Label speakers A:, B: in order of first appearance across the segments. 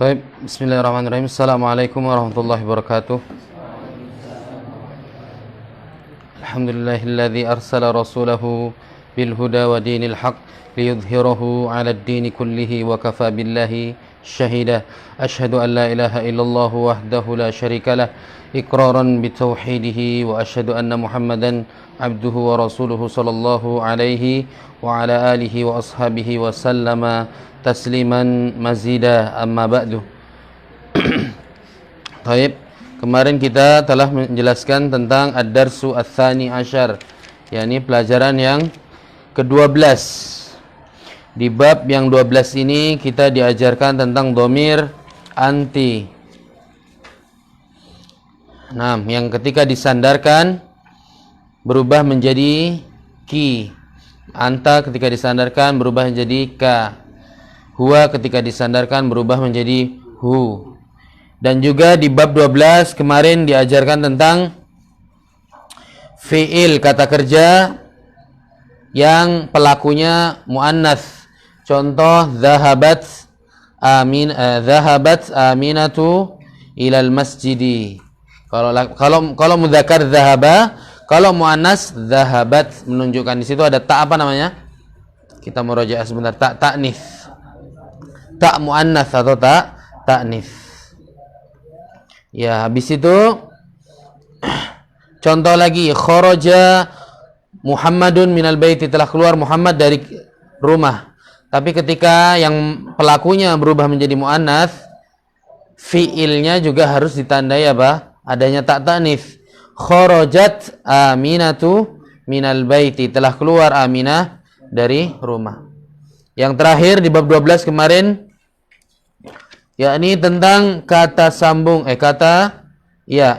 A: Baik, bismillahirrahmanirrahim. Assalamualaikum warahmatullahi wabarakatuh. Alhamdulillahilladzi arsala rasulahu bil huda wa dinil haq liyudhhirahu 'alad dini kullihi wa kafa billahi syahida. Asyhadu an la ilaha illallah wahdahu la syarikalah iqraran bitauhidihi wa asyhadu anna Muhammadan abduhu wa rasuluhu sallallahu alaihi wa ala alihi wa ashabihi wa sallama tasliman mazida, amma ba'du. Baik, kemarin kita telah menjelaskan tentang ad-darsu ats-tsani asyar, yakni pelajaran yang ke-12. Di bab yang 12 ini kita diajarkan tentang dhamir anti. Nah, yang ketika disandarkan berubah menjadi ki. Anta ketika disandarkan berubah menjadi ka. Huwa ketika disandarkan berubah menjadi hu. Dan juga di bab 12 kemarin diajarkan tentang fi'il, kata kerja yang pelakunya muannats. Contoh zahabat aminatu ilal masjidi. Kalau mudzakkar zahaba, kalau muannats zahabat, menunjukkan di situ ada ta apa namanya? Kita murojaah sebentar, ta ta'nits. Tak muannats atau tak ta'nits. Ya, habis itu contoh lagi, kharaja Muhammadun minal baiti, telah keluar Muhammad dari rumah. Tapi ketika yang pelakunya berubah menjadi muannats, fiilnya juga harus ditandai apa? Adanya tak ta'nits. Kharajat Aminatu minal baiti, telah keluar Aminah dari rumah. Yang terakhir di bab 12 kemarin, yakni tentang kata sambung,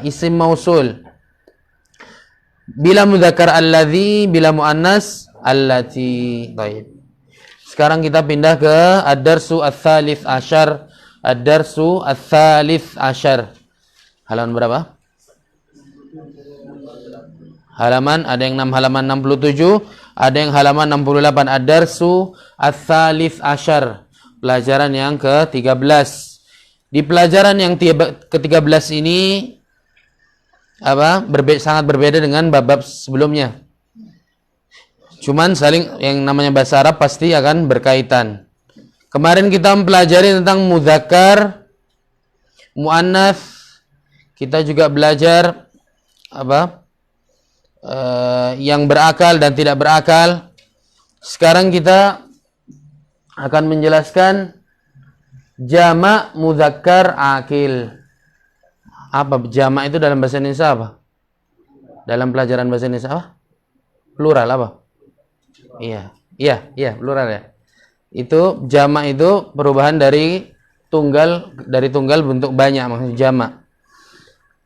A: isim mausul. Bila mudzakkar alladzi, bila muannas allati. Baik. Sekarang kita pindah ke ad-darsu ats-tsalits asyar. Ad-darsu ats-tsalits asyar. Halaman berapa? Halaman, ada yang halaman 67, ada yang halaman 68. Ad-darsu ats-tsalits asyar. Pelajaran yang ke-13. Di pelajaran yang ke-13 ini sangat berbeda dengan bab-bab sebelumnya. Cuman saling, yang namanya bahasa Arab pasti akan berkaitan. Kemarin kita mempelajari tentang mudzakkar, muannats. Kita juga belajar yang berakal dan tidak berakal. Sekarang kita akan menjelaskan jamak mudzakkar akil. Apa jamak itu dalam bahasa Indonesia apa? Dalam pelajaran bahasa Indonesia apa? Plural apa? Iya, plural ya. Itu jamak itu perubahan dari tunggal bentuk banyak, maksudnya jamak.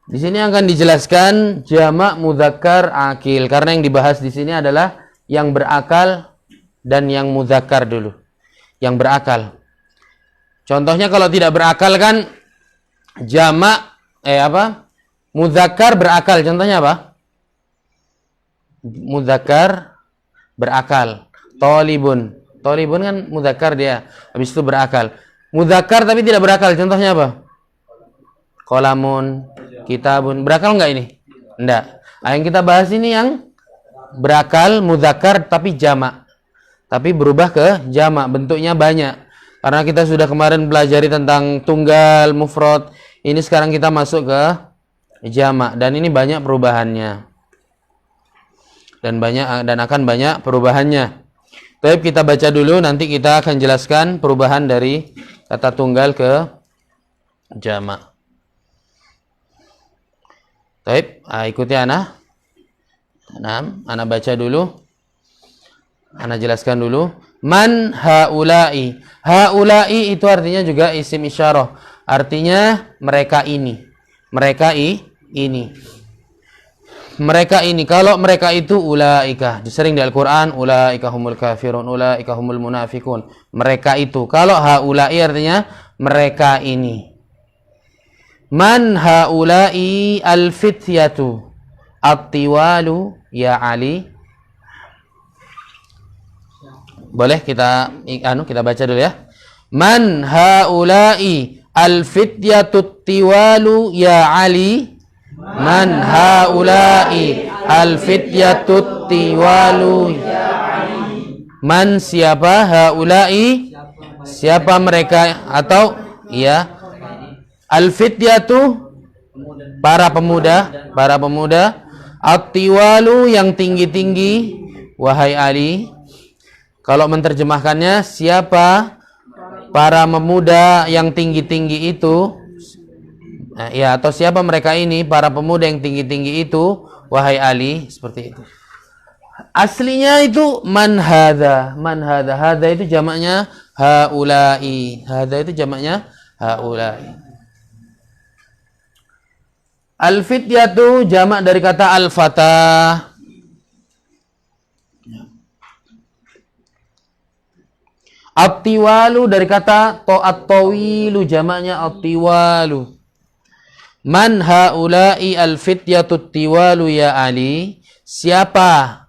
A: Di sini akan dijelaskan jamak mudzakkar akil, karena yang dibahas di sini adalah yang berakal dan yang mudzakkar dulu. Yang berakal. Contohnya kalau tidak berakal kan jamak mudzakkar berakal. Contohnya apa? Mudzakkar berakal. Thalibun. Thalibun kan mudzakkar dia. Habis itu berakal. Mudzakkar tapi tidak berakal. Contohnya apa? Qalamun, kitabun. Berakal enggak ini? Enggak. Nah, yang kita bahas ini yang berakal mudzakkar tapi jamak. Tapi berubah ke jamak, bentuknya banyak. Karena kita sudah kemarin pelajari tentang tunggal, mufrad. Ini sekarang kita masuk ke jamak, dan ini banyak perubahannya. Dan akan banyak perubahannya. Baik, kita baca dulu, nanti kita akan jelaskan perubahan dari kata tunggal ke jamak. Baik, ikuti ana. Ana baca dulu. Ana jelaskan dulu. Man haula'i. Haula'i itu artinya juga isim isyarah. Artinya mereka ini. Ini. Mereka ini. Kalau mereka itu ulaika. Sering di Al-Quran. Ulaika humul kafirun. Ulaika humul munafikun. Mereka itu. Kalau haula'i artinya mereka ini. Man haula'i al-fityatu. At-tiwalu ya Ali. Boleh kita kita baca dulu ya. Man haula'i al-fityatut tiwalu ya Ali. Man haula'i al-fityatut tiwalu ya Ali. Man siapa? Haula'i siapa mereka, atau ya al-fityatu para pemuda, at-tiwalu yang tinggi-tinggi wahai Ali. Kalau menerjemahkannya, siapa para pemuda yang tinggi-tinggi itu, ya, atau siapa mereka ini para pemuda yang tinggi-tinggi itu wahai Ali, seperti itu. Aslinya itu man hadza, hadza itu jamaknya haula'i, hadza itu jamaknya haula'i. Al-fityatu jamak dari kata al-fatah. At-tiwalu dari kata at-tawilu, jamaknya at-tiwalu. Man haula'i al-fityatut tiwalu ya Ali. Siapa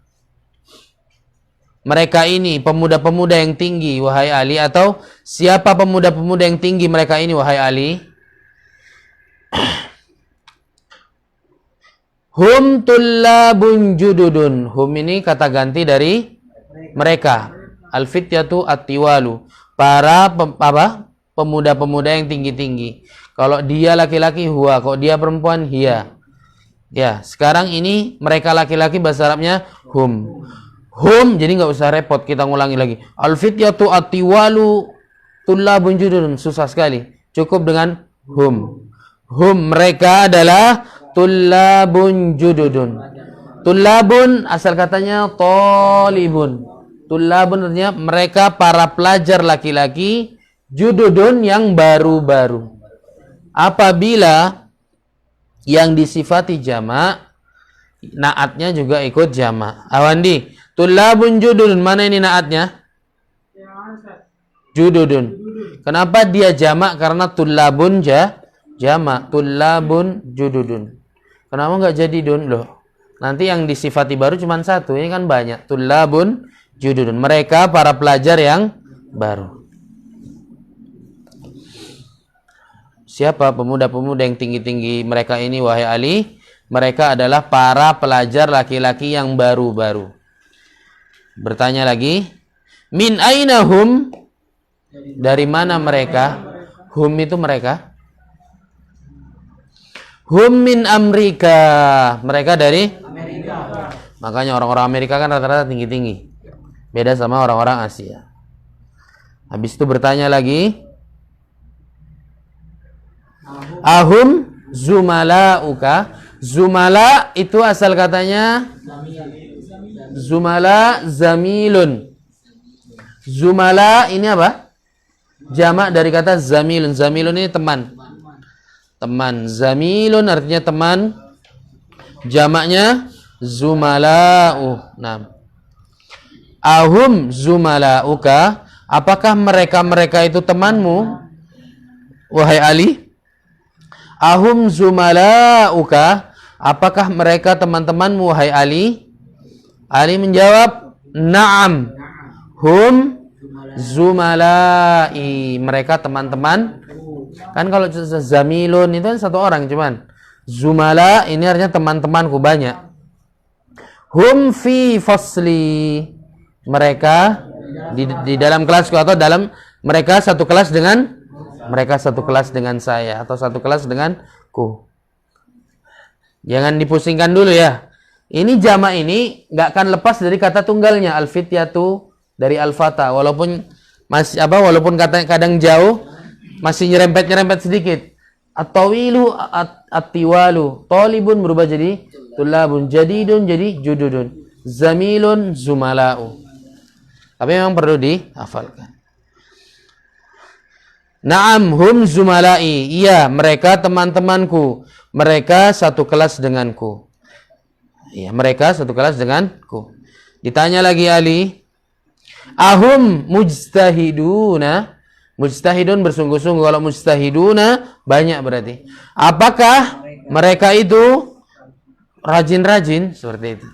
A: mereka ini pemuda-pemuda yang tinggi wahai Ali, atau siapa pemuda-pemuda yang tinggi mereka ini wahai Ali? Hum tullabun jududun. Hum ini kata ganti dari mereka. Al-fityatu at-tiwalu, para pemuda-pemuda yang tinggi-tinggi. Kalau dia laki-laki huwa, kalau dia perempuan hiya. Ya, sekarang ini mereka laki-laki bahasa Arabnya hum. Hum, jadi nggak usah repot kita ngulangi lagi. Al-fityatu at-tiwalu tullabun jududun, susah sekali. Cukup dengan hum. Hum, mereka adalah tullabun jududun. Tullabun asal katanya talibun. Tullabun artinya mereka para pelajar laki-laki, jududun yang baru-baru. Apabila yang disifati jamak, naatnya juga ikut jamak. Awandi, tullabun jududun, mana ini naatnya? Jududun. Kenapa dia jamak? Karena tullabun jamak. Tullabun jududun. Kenapa nggak jadi dun? Loh, nanti yang disifati baru cuma satu, ini kan banyak. Tullabun jududun, mereka para pelajar yang baru. Siapa pemuda-pemuda yang tinggi-tinggi mereka ini wahai Ali? Mereka adalah para pelajar laki-laki yang baru-baru. Bertanya lagi, min aina hum? Dari mana mereka? Hum itu mereka. Hum min Amerika. Mereka dari Amerika. Makanya orang-orang Amerika kan rata-rata tinggi-tinggi. Beda sama orang-orang Asia. Habis itu bertanya lagi, ahum zumalauka. Zumala itu asal katanya zumala zamilun. Zumala ini apa? Jamak dari kata zamilun. Zamilun ini teman. Teman. Zamilun artinya teman. Jamaknya zumalau. Nah, ahum zumalauka, apakah mereka itu temanmu wahai Ali? Ahum zumalauka, apakah mereka teman-temanmu wahai Ali? Ali menjawab, na'am, hum zumalai, mereka teman-teman. Kan kalau zamilun itu kan satu orang cuman. Zumala ini artinya teman-temanku banyak. Hum fi fasli, mereka di dalam kelasku, atau dalam mereka satu kelas dengan saya, atau satu kelas denganku. Jangan dipusingkan dulu ya. Ini jamak ini nggak akan lepas dari kata tunggalnya al-fityatu dari al-fata, walaupun walaupun kadang jauh masih nyerempet sedikit. At-tawilu at-tiwalu, talibun berubah jadi tulabun, jadidun jadi jududun, zamilun zumalau. Tapi memang perlu dihafalkan. Naam hum zumalai, iya mereka teman-temanku, mereka satu kelas denganku. Iya, mereka satu kelas denganku. Ditanya lagi Ali, ahum mujtahiduna. Mujtahidun bersungguh-sungguh, kalau mujtahiduna banyak berarti. Apakah mereka itu rajin-rajin? Seperti itu.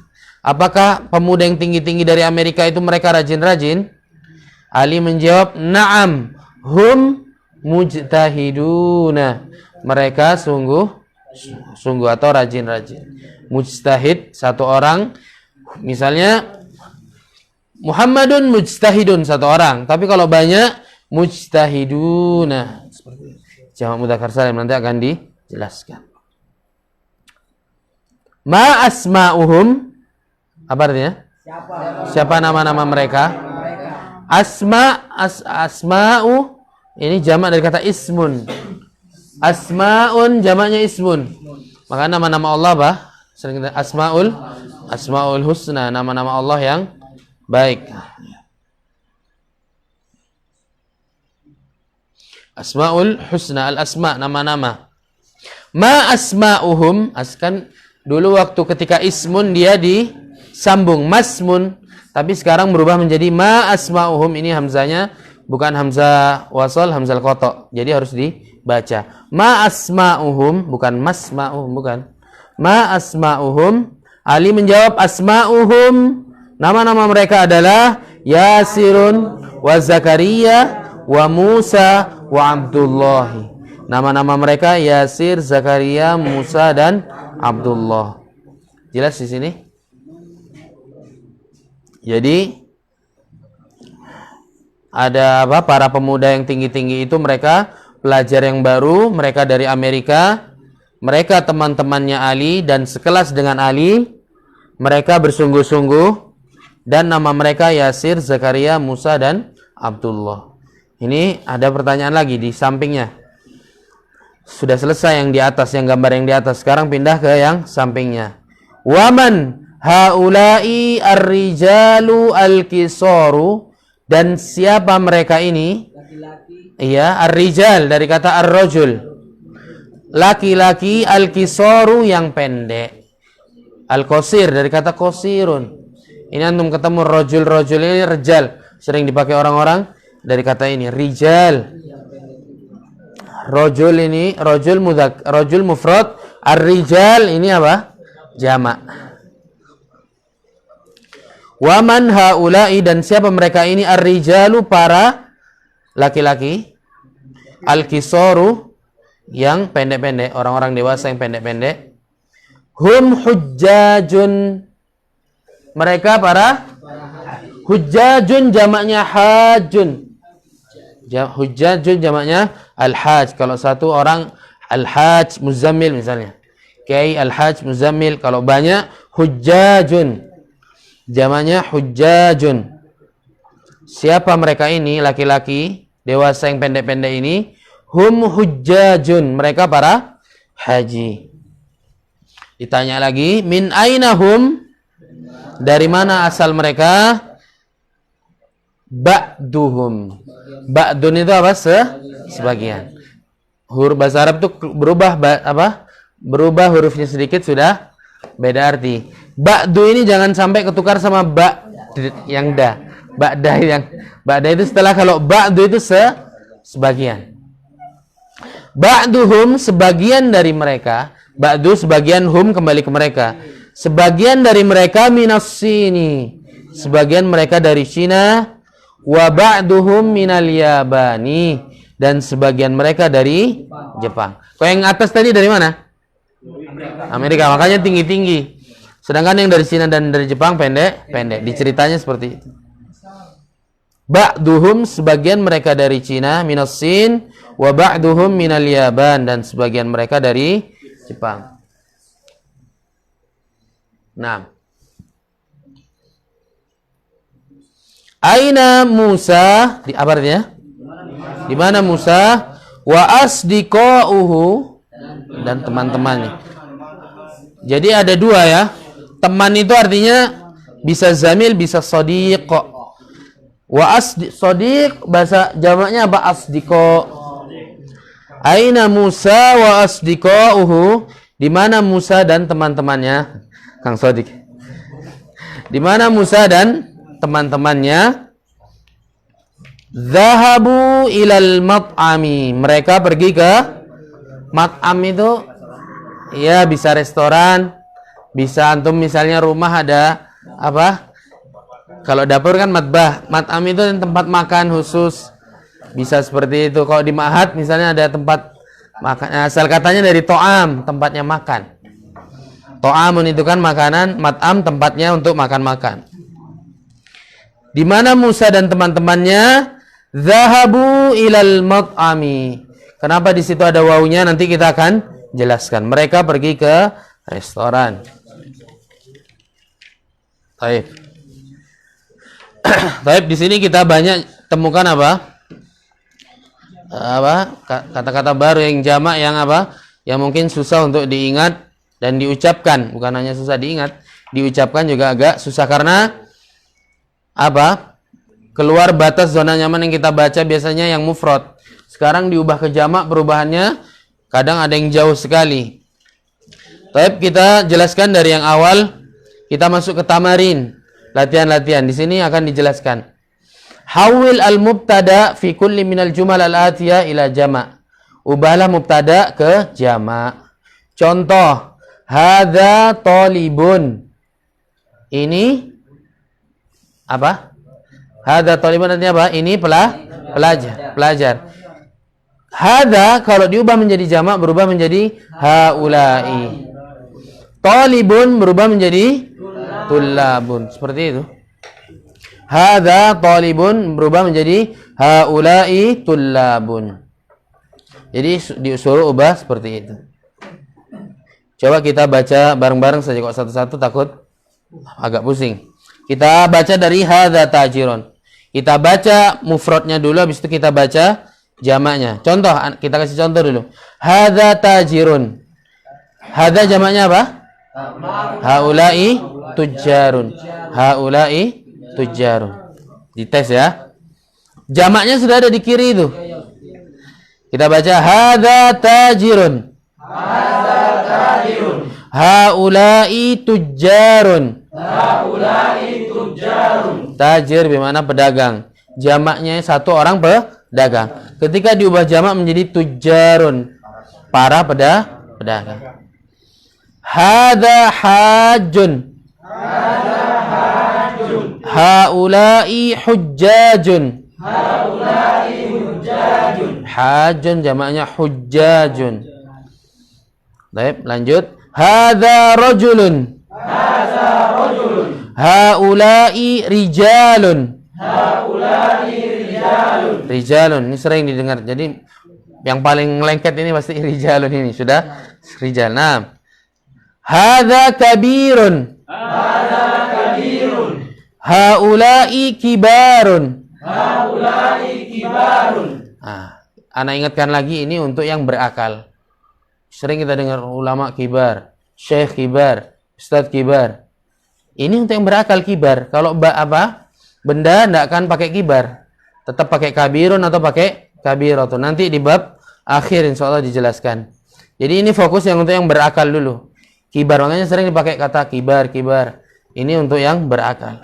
A: apakah pemuda yang tinggi-tinggi dari Amerika itu mereka rajin-rajin? Ali menjawab, na'am, hum mujtahiduna. Mereka sungguh atau rajin-rajin. Mujtahid, satu orang. Misalnya, Muhammadun mujtahidun, satu orang. Tapi kalau banyak, mujtahiduna. Jamak mudzakkar salim, nanti akan dijelaskan. Ma asma'uhum, apa artinya? Siapa nama-nama mereka? Asma'u ini jamak dari kata ismun. Asma'un jamaknya ismun. Maka nama-nama Allah apa? Sering kita asma'ul husna, nama-nama Allah yang baik. Asma'ul husna, al-asma, nama-nama. Ma asma'uhum, kan dulu waktu ketika ismun dia disambung masmun, tapi sekarang berubah menjadi ma asma'uhum. Ini hamzanya bukan hamzah wasal, hamzah qata. Jadi harus dibaca. Ma asma'uhum, bukan masma'uhum, bukan. Ma asma'uhum. Ali menjawab, asma'uhum, nama-nama mereka adalah Yasirun wa Zakaria wa Musa wa Abdullah. Nama-nama mereka Yasir, Zakaria, Musa dan Abdullah. Jelas di sini? Jadi ada apa? Para pemuda yang tinggi-tinggi itu mereka pelajar yang baru, mereka dari Amerika, mereka teman-temannya Ali dan sekelas dengan Ali, mereka bersungguh-sungguh dan nama mereka Yasir, Zakaria, Musa dan Abdullah. Ini ada pertanyaan lagi di sampingnya. Sudah selesai yang di atas, yang gambar yang di atas. Sekarang pindah ke yang sampingnya. Waman haula'i ar-rijalu al-kisaru, dan siapa mereka ini? Laki-laki. Iya, ar-rijal dari kata ar-rajul. Laki-laki, al-kisaru yang pendek. Al-qasir dari kata qasirun. Ini antum ketemu rajul ini rijal, sering dipakai orang-orang dari kata ini rijal. Rajul ini rajul mufrad, ar-rijal ini apa? Jamak. Waman haula'i, dan siapa mereka ini? Ar-rijalu, para laki-laki. Al-kisaru, yang pendek-pendek, orang-orang dewasa yang pendek-pendek. Hum hujjajun, mereka para hujjajun, jamaknya hajun. Hujjajun jamaknya al-haj. Kalau satu orang al-haj muzammil misalnya, Kiai al-haj muzammil. Kalau banyak hujjajun, jamaknya hujjajun. Siapa mereka ini? Laki-laki dewasa yang pendek-pendek ini. Hum hujjajun, mereka para haji. Ditanya lagi, min aina hum, dari mana asal mereka? Ba'duhum. Ba'dun itu apa? Sebagian. Huruf bahasa Arab itu berubah berubah hurufnya sedikit sudah beda arti. Ba'du ini jangan sampai ketukar sama ba yang da. Ba'da itu setelah, kalau ba'du itu sebagian. Ba'duhum, sebagian dari mereka. Ba'du sebagian, hum kembali ke mereka. Sebagian dari mereka minas sini, sebagian mereka dari Cina. Wa ba'duhum minal yabani, dan sebagian mereka dari Jepang. Kau yang atas tadi dari mana? Amerika, makanya tinggi-tinggi. Sedangkan yang dari Cina dan dari Jepang pendek-pendek. Diceritanya seperti itu. Ba'duhum, sebagian mereka dari Cina, minas sin, wa ba'duhum minal yaban, dan sebagian mereka dari Jepang. Nah, aina Musa, di apa artinya? Di mana Musa? Wa asdiqauhu, dan teman-temannya. Jadi ada dua ya. Teman itu artinya bisa zamil, bisa shadiq. Wa shadiq bahasa jamaknya apa? Asdiqa. Aina Musa wa asdiqauhu, di mana Musa dan teman-temannya? Kang Shadiq. Di mana Musa dan teman-temannya? Zahabu ilal mat'ami, mereka pergi ke mat'am. Itu ya bisa restoran, bisa antum misalnya rumah ada apa? Kalau dapur kan matbah. Mat'am itu tempat makan khusus. Bisa seperti itu. Kalau di ma'had misalnya ada tempat makan. Asal katanya dari to'am, tempatnya makan. To'amun itu kan makanan, mat'am tempatnya untuk makan-makan. Di mana Musa dan teman-temannya zahabu ilal mat'ami. Kenapa di situ ada wawunya? Nanti kita akan jelaskan. Mereka pergi ke restoran. Baik. Baik, di sini kita banyak temukan apa? Kata-kata baru yang jamak yang apa? Yang mungkin susah untuk diingat dan diucapkan. Bukan hanya susah diingat, diucapkan juga agak susah karena apa? Keluar batas zona nyaman yang kita baca biasanya yang mufrad. Sekarang diubah ke jamak, perubahannya kadang ada yang jauh sekali. Baik, kita jelaskan dari yang awal. Kita masuk ke tamarin, latihan-latihan. Di sini akan dijelaskan. Hawil al-mubtada fi kulli minal jumal al-atiyah ila jama'. Ubahlah mubtada ke jama'. Contoh, hadza talibun. Ini apa? Hadza talibun artinya apa? Ini pelajar. Hadza kalau diubah menjadi jamak berubah menjadi haula'i. Talibun berubah menjadi tullabun. Seperti itu. Hadza talibun berubah menjadi haula'i tullabun. Jadi disuruh ubah seperti itu. Coba kita baca bareng-bareng saja, kok satu-satu takut agak pusing. Kita baca dari hadza tajirun. Kita baca mufradnya dulu, habis itu kita baca jamaknya. Contoh, kita kasih contoh dulu. Hadza tajirun. Hadza jamaknya apa? Haula'i tujjarun. Haula'i tujjarun. Dites ya. Jamaknya sudah ada di kiri itu. Kita baca hadza tajirun. Hadza tajirun. Haula'i tujjarun. Haula'i tujjarun. Tajir bermakna pedagang. Jamaknya satu orang pedagang. Ketika diubah jamak menjadi tujjarun, para pedagang. Hadza hajjun. Hadza hajjun. Haula'i hujjajun. Haula'i hujjajun. Hajjun jamaknya hujjajun. Baik, lanjut. Hadza rajulun. Hadza rajulun. Haula'i rijalun. Haula'i rijalun. Rijalun ini sering didengar. Jadi yang paling lengket ini pasti rijalun ini. Sudah rijal. Nah. Hadza kabirun. Hadza kabirun. Haula'i kibarun. Haula'i kibarun. Nah, ana ingatkan lagi ini untuk yang berakal. Sering kita dengar ulama kibar, syekh kibar, ustadz kibar. Ini untuk yang berakal kibar. Kalau benda tidak akan pakai kibar, tetap pakai kabirun atau pakai kabiratun. Nanti di bab akhir insyaallah dijelaskan. Jadi ini fokus yang untuk yang berakal dulu. Kibar makanya sering dipakai kata kibar. Ini untuk yang berakal.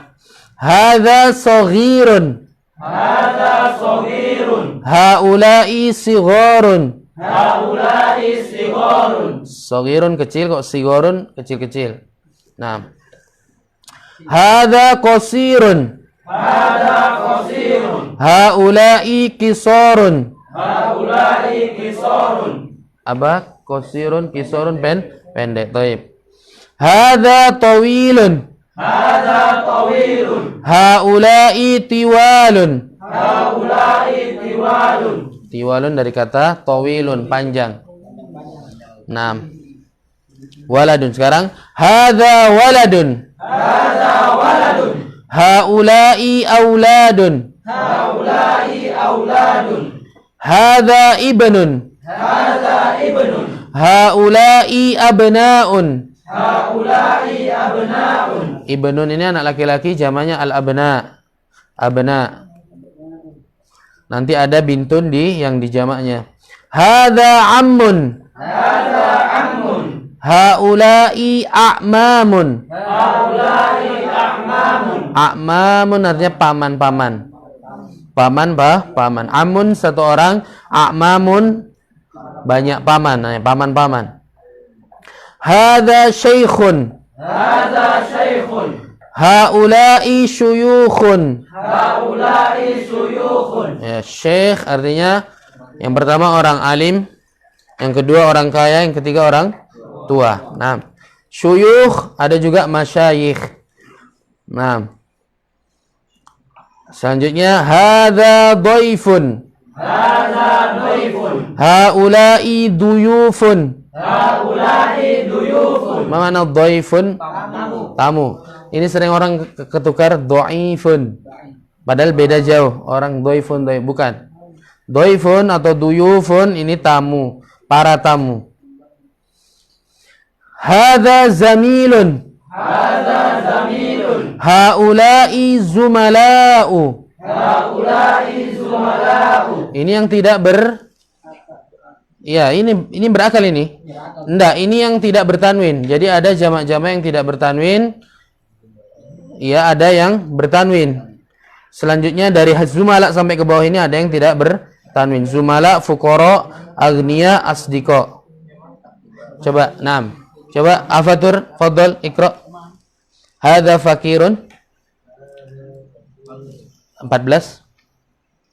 A: Hadza shaghirun. Hadza shaghirun. Haula'i sigharun. Haula'i sigharun. Shaghirun kecil, kok sigharun kecil-kecil. Nah. Hadza qasirun. Hadza qasirun. Haula'i qisarun. Haula'i qisarun. Apa? Qasirun, qisarun pendek. Baik. Hadza tawilun. Hadza tawilun. Haula'i tiwalun. Haula'i tiwalun. Tiwalun dari kata tawilun, panjang. 6. Waladun. Sekarang hadza waladun. Hadza waladun. Haula'i auladun. Haula'i auladun. Hadza ibnun. Hadza ibnun. Haula'i abna'un. Haula'i abna'un. Ibnun ini anak laki-laki, jamaknya al-abna. Abna. Nanti ada bintun yang di jamaknya. Hadza ammun. Hadza ammun. Haula'i a'mamun. Haula'i a'mamun. A'mamun artinya paman-paman. Paman. Amun satu orang, a'mamun banyak paman, paman-paman. Hadza syaikhun. Hadza syaikhun. Haula'i syuyukhun.
B: Haula'i syuyukhun.
A: Ya, syekh artinya yang pertama orang alim, yang kedua orang kaya, yang ketiga orang tua. Nah, syuyukh ada juga masyayikh. Nah, selanjutnya hadza dhaifun.
B: Hadza dhaifun.
A: Haula'i duyufun.
B: Haula'i duyufun.
A: Mana dhaifun?
B: Tamu.
A: Tamu. Ini sering orang ketukar dhaifun. Padahal beda jauh. Orang dhaifun, bukan. Dhaifun atau duyufun ini tamu, para tamu. Hadza zamilun.
B: Hadza zamilun.
A: Haula'i zumala'u.
B: Haula'i zumala'u.
A: Ini yang tidak ya, ini berakal ini. Enggak, ini yang tidak bertanwin. Jadi ada jamak-jamak yang tidak bertanwin. Ya, ada yang bertanwin. Selanjutnya dari zumala sampai ke bawah ini ada yang tidak bertanwin. Zumala, fuqara, agniya, asdiqa. Coba, 6. Coba afatur, fadhal, iqra. Hadza fakirun. 14.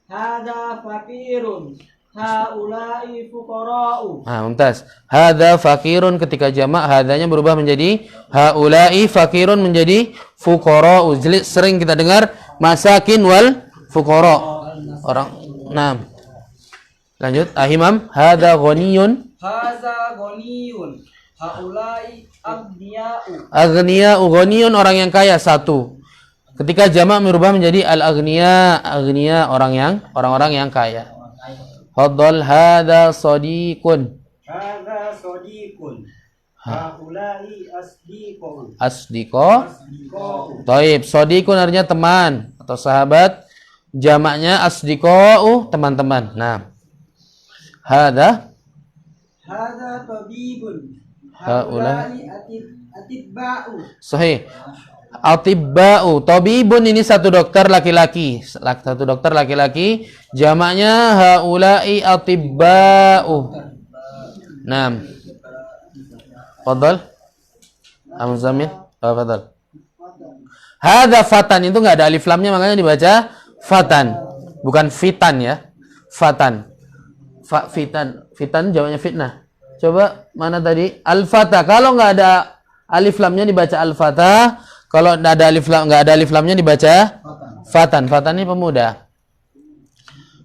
B: Hadza fakirun. Haula'i fuqara'u.
A: Nah, mumtaz. Hadza fakirun ketika jamak hadzanya berubah menjadi haula'i, fakirun menjadi fuqara'u. Sering kita dengar masakin wal fuqara. Orang. Nah. Lanjut, ahimam. Hadza ghaniyun.
B: Hadza ghaniyun. Haula'i aghniya'u.
A: Aghniya'u, ghaniyun orang yang kaya satu. Ketika jamak berubah menjadi al-aghniya, aghniya orang-orang yang kaya. Fadhal hadza sadiqun.
B: Hadza sadiqun. Haula'i asdiqun.
A: Asdiqa.
B: Asdiqu.
A: Taib, sadiqun artinya teman atau sahabat. Jamaknya asdiqa'u, teman-teman. Nah. Hadza
B: tabibun.
A: Haula'i
B: atibba'u.
A: sahih. Atibba'u, tabibun ini satu dokter laki-laki. Satu dokter laki-laki. Jamaknya haula'i atibba'u. Nah. Fadhal. Amzamil. Fadhal. Hadza fatan, itu enggak ada alif lamnya makanya dibaca fatan. Bukan fitan ya. Fatan. Fitan jamaknya fitnah. Coba mana tadi? Al-fata. Kalau enggak ada alif lamnya dibaca al-fata. Kalau enggak ada alif lamnya dibaca fatan. Fatan ini pemuda.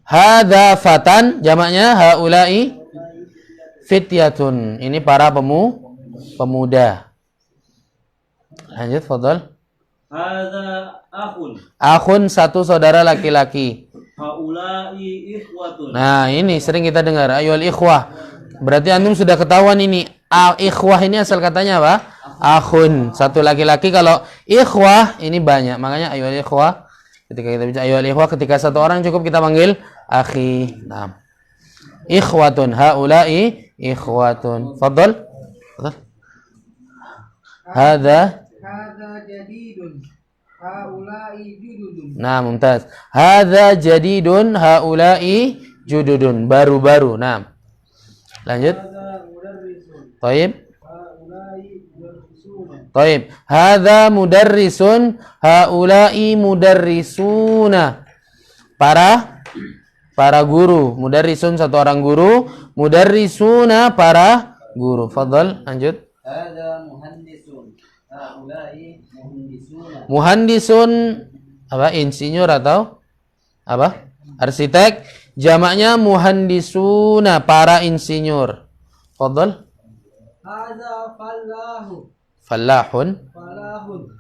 A: Hadza fatan jamaknya haula'i fityatun. Ini para pemuda. Lanjut, fadhal.
B: Hadza akhun.
A: Akhun satu saudara laki-laki.
B: Haula'i ikhwatun.
A: Nah, ini sering kita dengar ayyuhal ikhwah. Berarti antum sudah ketahuan ini. Ikhwah ini asal katanya apa? Akhun, satu laki-laki. Kalau ikhwah ini banyak. Makanya ayyuhal ikhwah. Ketika kita bicara ayyuhal ikhwah, ketika satu orang cukup kita panggil akhi. Nah. Ikhwatun, haula'i ikhwatun. Fadhal. Hadza
B: jadidun. Haula'i jududun.
A: Nah, mumtaz. Hadza jadidun, haula'i jududun. Baru-baru. Nah. Lanjut. Taib. Taib. Hadza mudarrisun, haula'i mudarrisuna. Para guru. Mudarrisun satu orang guru, mudarrisuna para guru. Fadhal, lanjut.
B: Hadza muhandisun. Haula'i muhandisuna.
A: Muhandisun apa? Insinyur atau apa? Arsitek. Jamaknya muhandisuna, para insinyur. Fadhal.
B: Hadza fallahu.
A: Fallahun.
B: Falahun.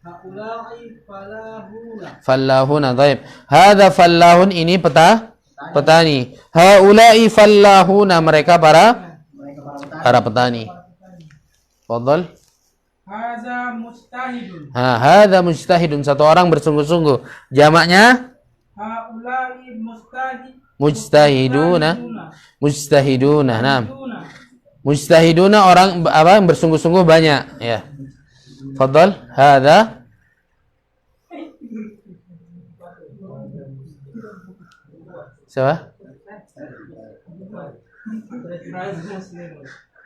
B: Haula'i falahuna.
A: Fallahuna, baik. Hadza fallahun, ini petani. Haula'i fallahuna, mereka para petani. Fadhal.
B: Hadza mustahidun.
A: Hadza mujtahidun, satu orang bersungguh-sungguh. Jamaknya
B: Haula'i
A: mujtahiduna. Mujtahiduna. Nah. Mujtahiduna orang apa yang bersungguh-sungguh banyak, ya. Fadhal. Hadza siapa?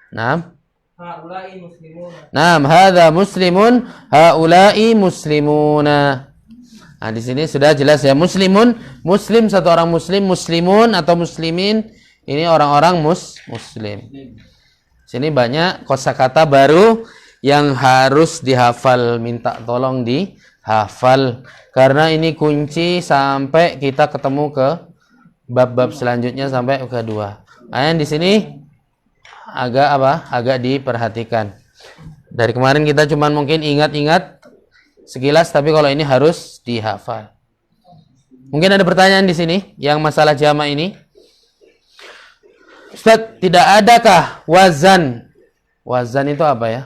A: Naam.
B: haulai muslimuna.
A: Naam, hadza muslimun, haula'i muslimuna. Nah, di sini sudah jelas ya, muslimun, muslim satu orang muslim, muslimun atau muslimin ini orang-orang muslim. Sini banyak kosakata baru yang harus dihafal, minta tolong dihafal karena ini kunci sampai kita ketemu ke bab-bab selanjutnya sampai kedua. Nah, di sini agak diperhatikan. Dari kemarin kita cuman mungkin ingat-ingat sekilas, tapi kalau ini harus dihafal. Mungkin ada pertanyaan di sini yang masalah jamak ini. Ustaz, tidak adakah wazan? Wazan itu apa ya?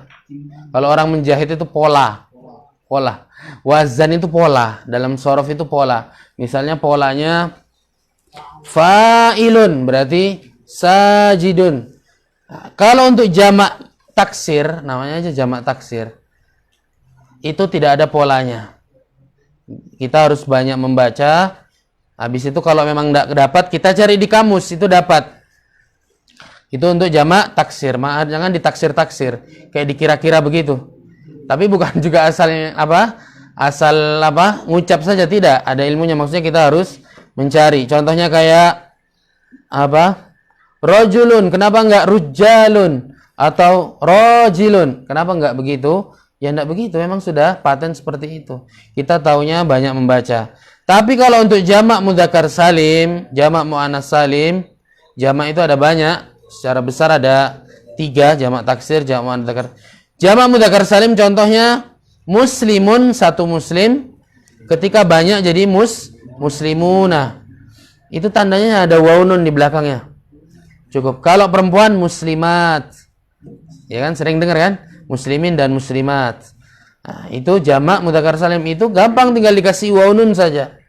A: Kalau orang menjahit itu pola. Wazan itu pola. Dalam shorof itu pola. Misalnya polanya fa'ilun berarti sajidun. Nah, kalau untuk jamak taksir, namanya aja jamak taksir, itu tidak ada polanya. Kita harus banyak membaca. Habis itu kalau memang tidak dapat, kita cari di kamus, itu dapat. Itu untuk jamak taksir. Maaf, jangan ditaksir-taksir kayak dikira-kira begitu. Tapi bukan juga asal ngucap saja, tidak. Ada ilmunya, maksudnya kita harus mencari. Contohnya kayak apa? Rojulun, kenapa enggak rujalun? Atau rojilun, kenapa enggak begitu? Ya enggak begitu, memang sudah paten seperti itu. Kita taunya banyak membaca. Tapi kalau untuk jamak mudzakkar salim, jamak muannas salim, jamak itu ada banyak. Secara besar ada 3, jamak taksir, jamak mudzakkar. Jamak mudzakkar salim contohnya muslimun, satu muslim. Ketika banyak jadi muslimuna. Itu tandanya ada waunun di belakangnya. Cukup. Kalau perempuan muslimat. Ya kan, sering dengar kan? Muslimin dan muslimat. Nah, itu jamak mudzakkar salim, itu gampang, tinggal dikasih waunun saja.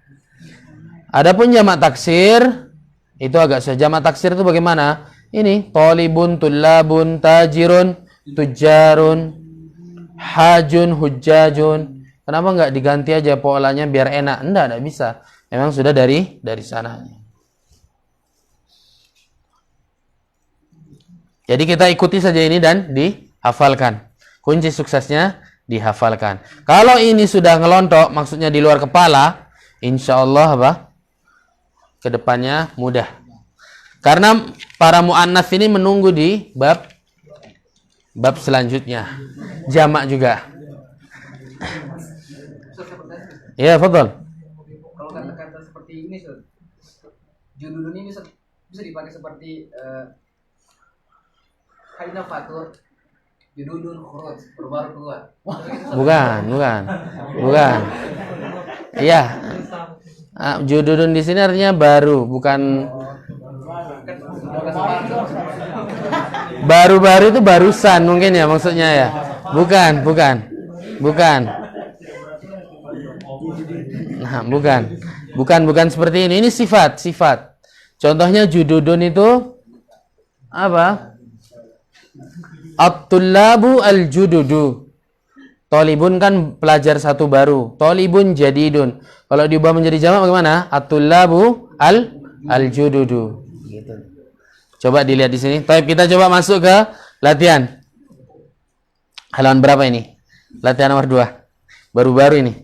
A: Adapun jamak taksir itu agak susah. Jamak taksir itu bagaimana? Ini thalibun, tullabun, tajirun, tujarun, hajun, hujjajun. Kenapa enggak diganti aja polanya biar enak? Enggak bisa. Memang sudah dari sana. Jadi kita ikuti saja ini dan dihafalkan. Kunci suksesnya dihafalkan. Kalau ini sudah ngelontok, maksudnya di luar kepala, insya Allah kedepannya mudah. Karena para mu'annas ini menunggu di bab selanjutnya. Jamak juga. Ya, fadhal.
C: Kalau kata-kata seperti ini, judul ini bisa dipakai seperti Haina Fatur, judul khurut, baru keluar. Bukan. Iya. Judulun di sini artinya baru, bukan baru-baru itu barusan mungkin ya maksudnya ya. Bukan. Nah, bukan seperti ini. Ini sifat. Contohnya jududun itu apa? At-tullabu al-jududu. Tolibun kan pelajar satu baru. Tolibun jadidun. Kalau diubah menjadi jamak bagaimana? At-tullabu al-jududu. Gitu. Coba dilihat di sini. Baik, kita coba masuk ke latihan. Halaman berapa ini? Latihan nomor 2. Baru-baru ini.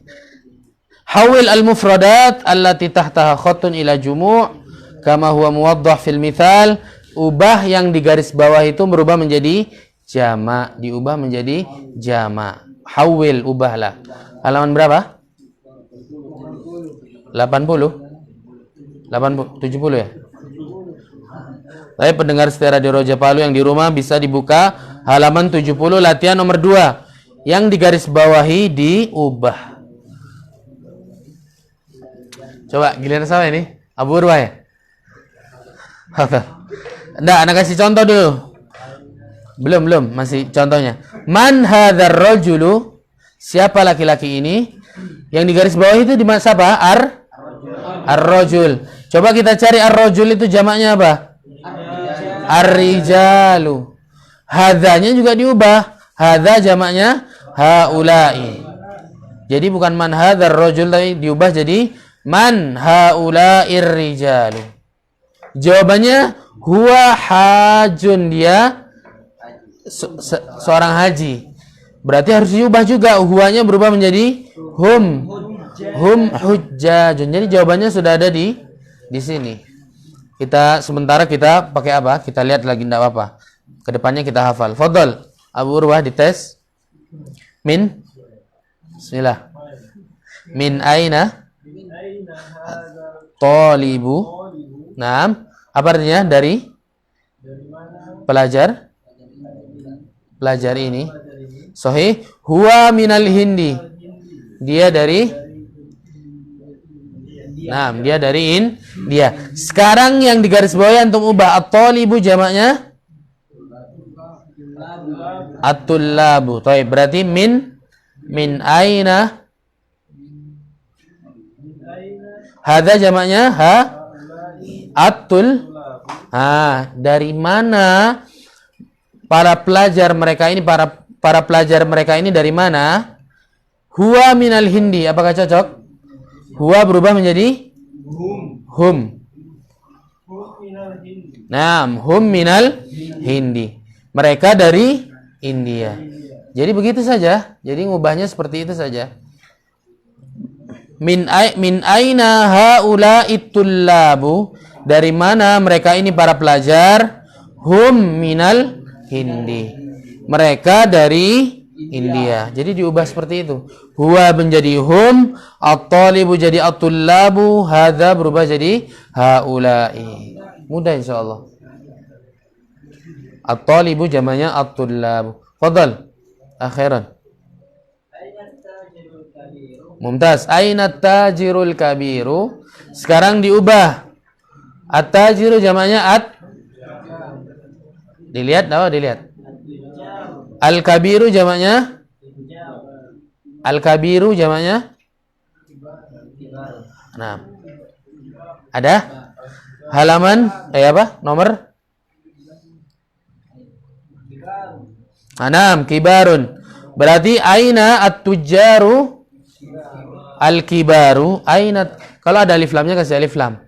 C: Hawil al-mufradat allati tahtaha khattun ila jumu' kama huwa muwaddah fil mithal. Ubah yang di garis bawah itu berubah menjadi jamak, diubah menjadi jamak. Hawil, ubahlah. Halaman berapa? 80? 70 ya? Tapi pendengar setia Radio Roja Palu yang di rumah bisa dibuka halaman 70 latihan nomor 2. Yang di garis bawahi diubah. Coba giliran saya ini. Abu Urwa ya? Nggak, anak kasih contoh dulu. Belum, masih contohnya. Man hadzal rajulu? Siapa laki-laki ini? Yang di garis bawah itu di mana siapa? Ar-rajul. Coba kita cari ar-rajul itu jamaknya apa? Ar-rijalu. Hadzanya juga diubah. Hadza jamaknya haula'i. Jadi bukan man hadzal rajul, tapi diubah jadi man haula'ir rijalu. Jawabannya huwa hajun, dia
A: seorang haji. Berarti harus diubah juga, huwanya berubah menjadi hum. Hum hujjajun. Jadi jawabannya sudah ada di sini. Sementara kita pakai apa? Kita lihat lagi, enggak apa-apa. Kedepannya kita hafal. Fadhal, Abu Urwah dites. Bismillah. Min aina talibu. Naam. Apa artinya? Dari pelajar ini. Sahih. Huwa minal hindi. Dia dari dia dari India. Sekarang yang digarisbawahi antum ubah. At-talibu jamaknya at-tullabu. Baik, berarti min aina. Hadza jamaknya at-tul. Dari mana para pelajar mereka ini, para pelajar mereka ini dari mana? Huwa minal hindi. Apakah cocok? Huwa berubah menjadi hum. Hum minal hindi. Mereka dari India. Jadi begitu saja. Jadi ngubahnya seperti itu saja. Min aina haula'i tullabu. Dari mana mereka ini para pelajar? Hum minal hindi. Mereka dari India. Jadi diubah seperti itu. Huwa menjadi hum, at-talibu jadi at-tullabu, hadza berubah jadi haula'i. Mudah insyaallah. At-talibu jamaknya at-tullabu. Fadhal. Akhiran. Mumtaz. Aina tajirul kabiru. Sekarang diubah. At-tajiru jamaknya dilihat. Al-kabiru jamaknya? Al-kabiru jamaknya? Nah. Ada? Halaman apa? Nomor? Anam, kibarun. Berarti aina at-tujjaru al-kibaru. Aina, kalau ada alif lamnya kasih alif lam.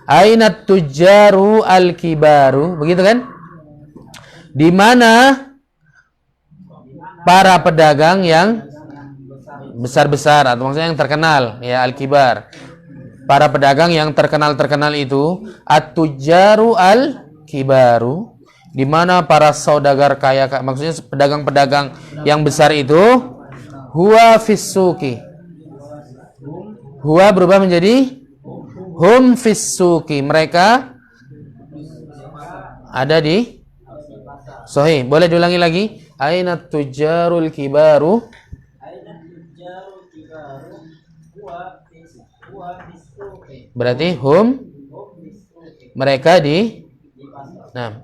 A: Aina at-tujjaru al-kibaru. Begitu kan? Di mana para pedagang yang besar-besar, atau maksudnya yang terkenal, ya, al-kibar. Para pedagang yang terkenal itu at-tujjaru al-kibaru. Di mana para saudagar kaya, maksudnya pedagang-pedagang yang besar itu, huwa fissuki. Huwa berubah menjadi hum fissuki. Mereka ada di sahih. Boleh diulangi lagi? Aina tujjarul kibaru. Berarti hum mereka di. Nah,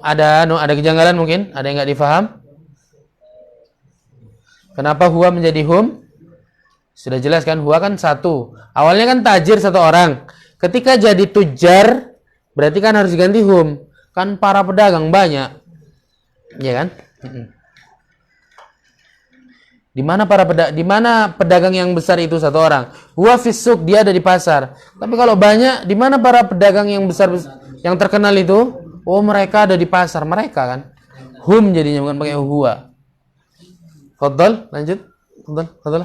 A: ada kejanggalan mungkin, ada yang nggak difaham? Kenapa huwa menjadi hum? Sudah jelas kan, huwa kan satu. Awalnya kan tajir satu orang. Ketika jadi tujjar, berarti kan harus diganti hum. Kan para pedagang banyak. Iya kan? Di mana pedagang yang besar itu satu orang? Huwa fisuk, dia ada di pasar. Tapi kalau banyak, di mana para pedagang yang besar yang terkenal itu? Oh, mereka ada di pasar mereka kan. Hum jadinya, bukan pakai huwa. Fadhal, lanjut. Fadhal.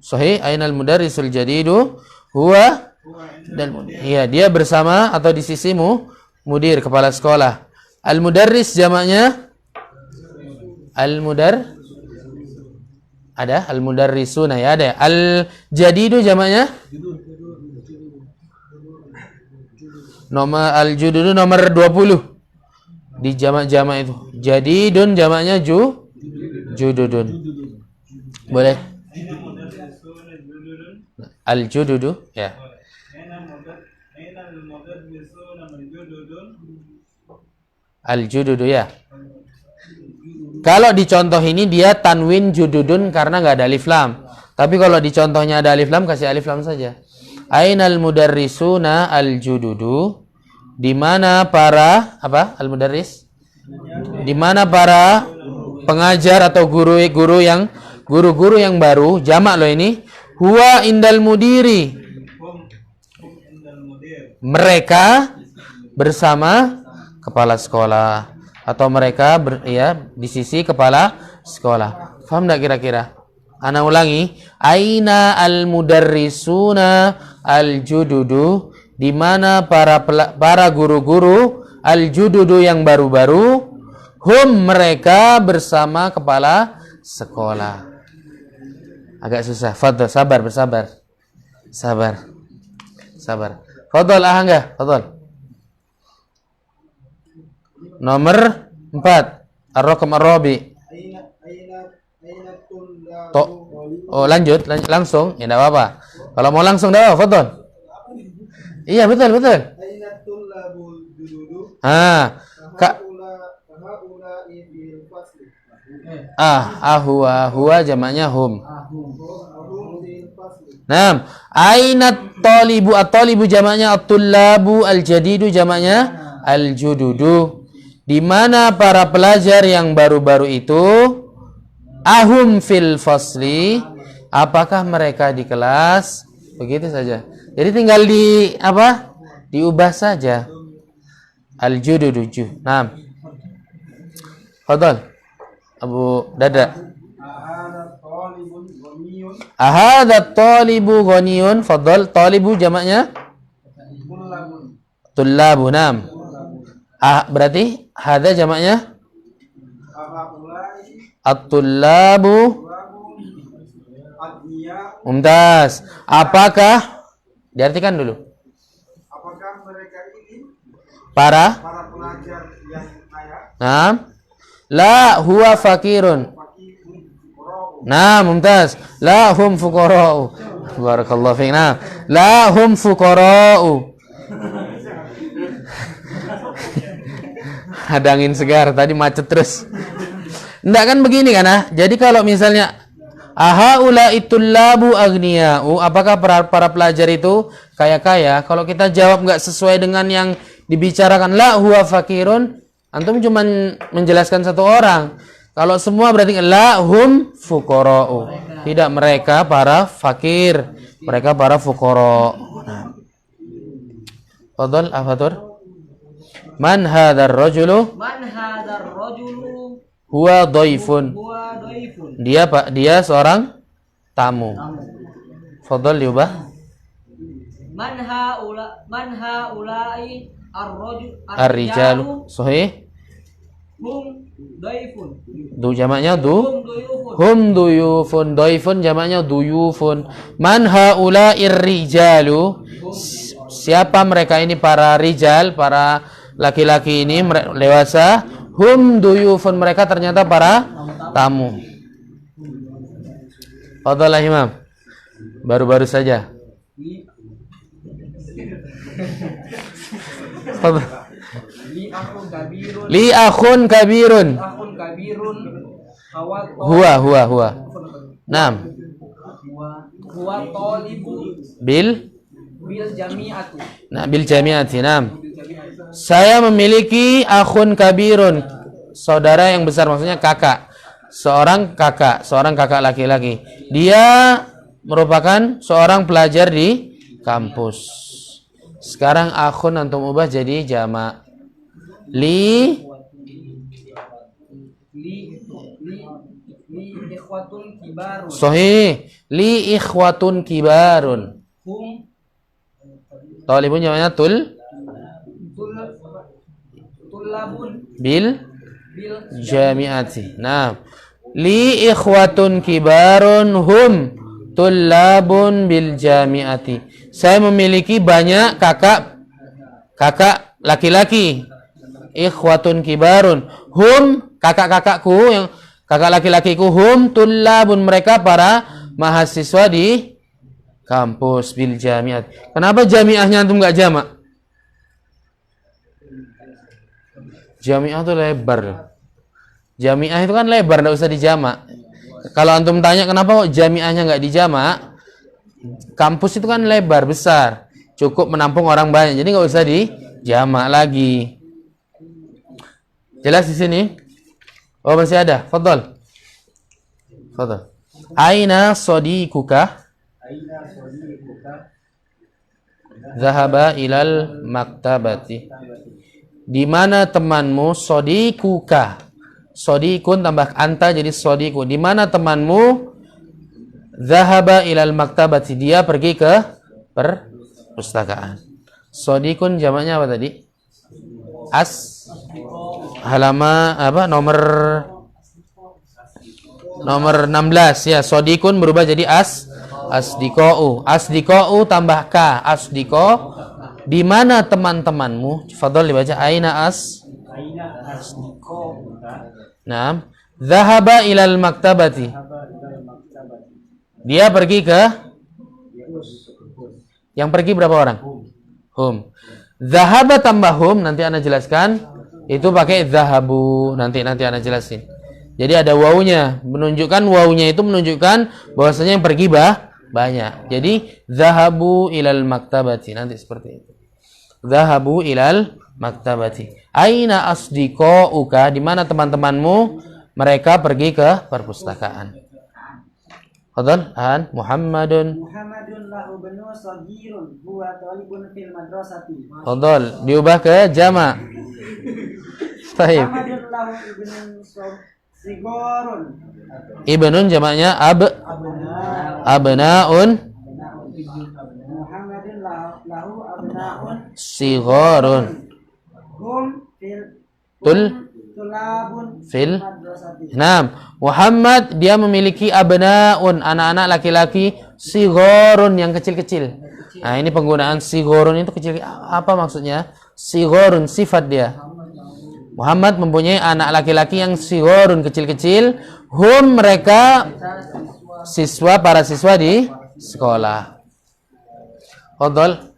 A: Sahih, ainal mudarrisul jadidu huwa dan iya, dia bersama atau di sisimu mudir, kepala sekolah. Al mudarris jamaknya ada al mudarrisuna, ya ada. Al jadidu jamaknya nomor al jududu nomor 20 di jamak-jamak itu. Jadidun jamaknya jududun. Boleh. Al jududu, ya. Al jududu, ya. Kalau di contoh ini dia tanwin jududun karena nggak ada alif lam. Tapi kalau di contohnya ada alif lam, kasih alif lam saja. Ainal mudarrisuna al jududu. Di mana para al mudarris? Di mana para pengajar atau guru-guru yang baru, jamak loh ini. Huwa indal mudiri. mereka bersama kepala sekolah atau mereka di sisi kepala sekolah. Paham enggak kira-kira? Ana ulangi, aina al-mudarrisuna al-jududu, di mana para guru-guru al-jududu yang baru-baru, hum mereka bersama kepala sekolah. Agak susah. Fadhal, bersabar. Sabar. Fadhal ahangga, fadhal. Nomor 4. Ar-raqam ar-rabi. Lanjut langsung. Ya enggak apa-apa. Kalau mau langsung dah, fadhal. Iya, betul. Huwa jamaknya hum. Naam, aina talibu, at-talibu jamaknya at-tullabu, al-jadidu jamaknya al-jududu. Di mana para pelajar yang baru-baru itu, ahum fil fasli, apakah mereka di kelas? Begitu saja. Jadi tinggal diubah saja. Al-jududu. Naam. Fadhal. Abu Dada. Ahadha talibu ghaniyun. Fadhal. Talibu jamaknya tullabu. Naam. Berarti hadha jamaknya at-tullabu. Mumtaz. Apakah, diartikan dulu.
B: Apakah mereka ini
A: para
B: pelajar yang kaya?
A: Naam. La huwa fakirun. Nah, mumtaz. La hum fuqara'u. Barakallahu fiik. Nah, la hum fuqara'u. Ada angin segar, tadi macet terus. Enggak kan begini kan? Jadi kalau misalnya ahaula itullabu aghniya'u, apakah para pelajar itu kaya-kaya? Kalau kita jawab enggak sesuai dengan yang dibicarakan, la huwa fakirun, antum cuma menjelaskan satu orang. Kalau semua berarti la hum fuqara'u. Tidak, mereka para fakir, mereka para fuqara. Fadhal afatur. Man hadzal rajulu? Huwa dhaifun. Dia seorang tamu. Fadhal diubah.
D: Man haula'i
A: Ar-rijalu. Sahih.
D: Hum dhaifun.
A: Jamaknya hum duyufun. Dhaifun jamaknya duyufun. Man haula'ir rijalu. Siapa mereka ini para rijal, para laki-laki ini dewasa. Hum duyufun, mereka ternyata para tamu. Fadhalah Imam. Baru-baru saja. Li akhun kabirun. Huwa. Naam.
D: Huwa talibu
A: Bil
D: jami'ati.
A: Nah, bil jami'ati. Naam. Saya memiliki akhun kabirun, saudara yang besar, maksudnya kakak. Seorang kakak laki-laki. Dia merupakan seorang pelajar di kampus. Sekarang akhun antum ubah jadi jamak. Li
D: ikhwatun kibarun.
A: Sahih. Li ikhwatun kibarun.
D: Hum
A: Talibun jamaknya
D: tullabun
A: bil jami'ati. Nah, li ikhwatun kibarun hum tullabun bil jami'ati. Saya memiliki banyak kakak laki-laki. Ikhwatun kibarun hum, kakak-kakakku yang kakak laki-lakiku, hum tullabun, mereka para mahasiswa di kampus bil jami'at. Kenapa jami'ahnya antum enggak jamak? Jami'ah itu lebar. Jami'ah itu kan lebar, enggak usah dijamak. Kalau antum tanya kenapa kok jami'ahnya enggak dijamak? Kampus itu kan lebar, besar. Cukup menampung orang banyak. Jadi enggak usah dijamak lagi. Jelas di sini? Oh, masih ada. Fadhal. Aina sadiquka? Zahaba ilal maktabati. Di mana temanmu? Sodikuka. Sodikun tambah anta jadi sodiku. Di mana temanmu? Zahaba ilal maktabati. Dia pergi ke perpustakaan. Sodikun jamaknya apa tadi? Nomor 16 ya. Sodikun berubah jadi asdiko'u. Asdiko'u tambah ka. Asdiko. Di mana teman-temanmu? Fadol dibaca aina asdiko. Nah, zahaba ilal maktabati. Dia pergi ke. Yang pergi berapa orang? Hum. Zahaba tambah hum nanti ana jelaskan. Itu pakai zahabu. Nanti ana jelasin. Jadi ada wawunya, wawunya itu menunjukkan bahwasanya yang pergi banyak. Jadi zahabu ilal maktabati, nanti seperti itu. Zahabu ilal maktabati. Aina asdiqauka, di mana teman-temanmu? Mereka pergi ke perpustakaan. Fadhal, Muhammadun
E: lahu banu sagirun huwa talibun fil madrasati.
A: Fadhal, diubah ke jama'. Baik.
E: Muhammadun lahu ibnun sigorun.
A: Ibnun jamaknya abnaun.
E: Muhammadun lahu abnaun
A: Sigorun.
E: hum tulabun
A: Fil
E: madrasati.
A: Muhammad dia memiliki abnaun, anak-anak laki-laki, sigorun yang kecil-kecil. Nah, ini penggunaan sigorun itu kecil. Apa maksudnya? Sigorun sifat dia. Muhammad mempunyai anak laki-laki yang sigorun kecil-kecil. Hum mereka para siswa di sekolah. Fadhal.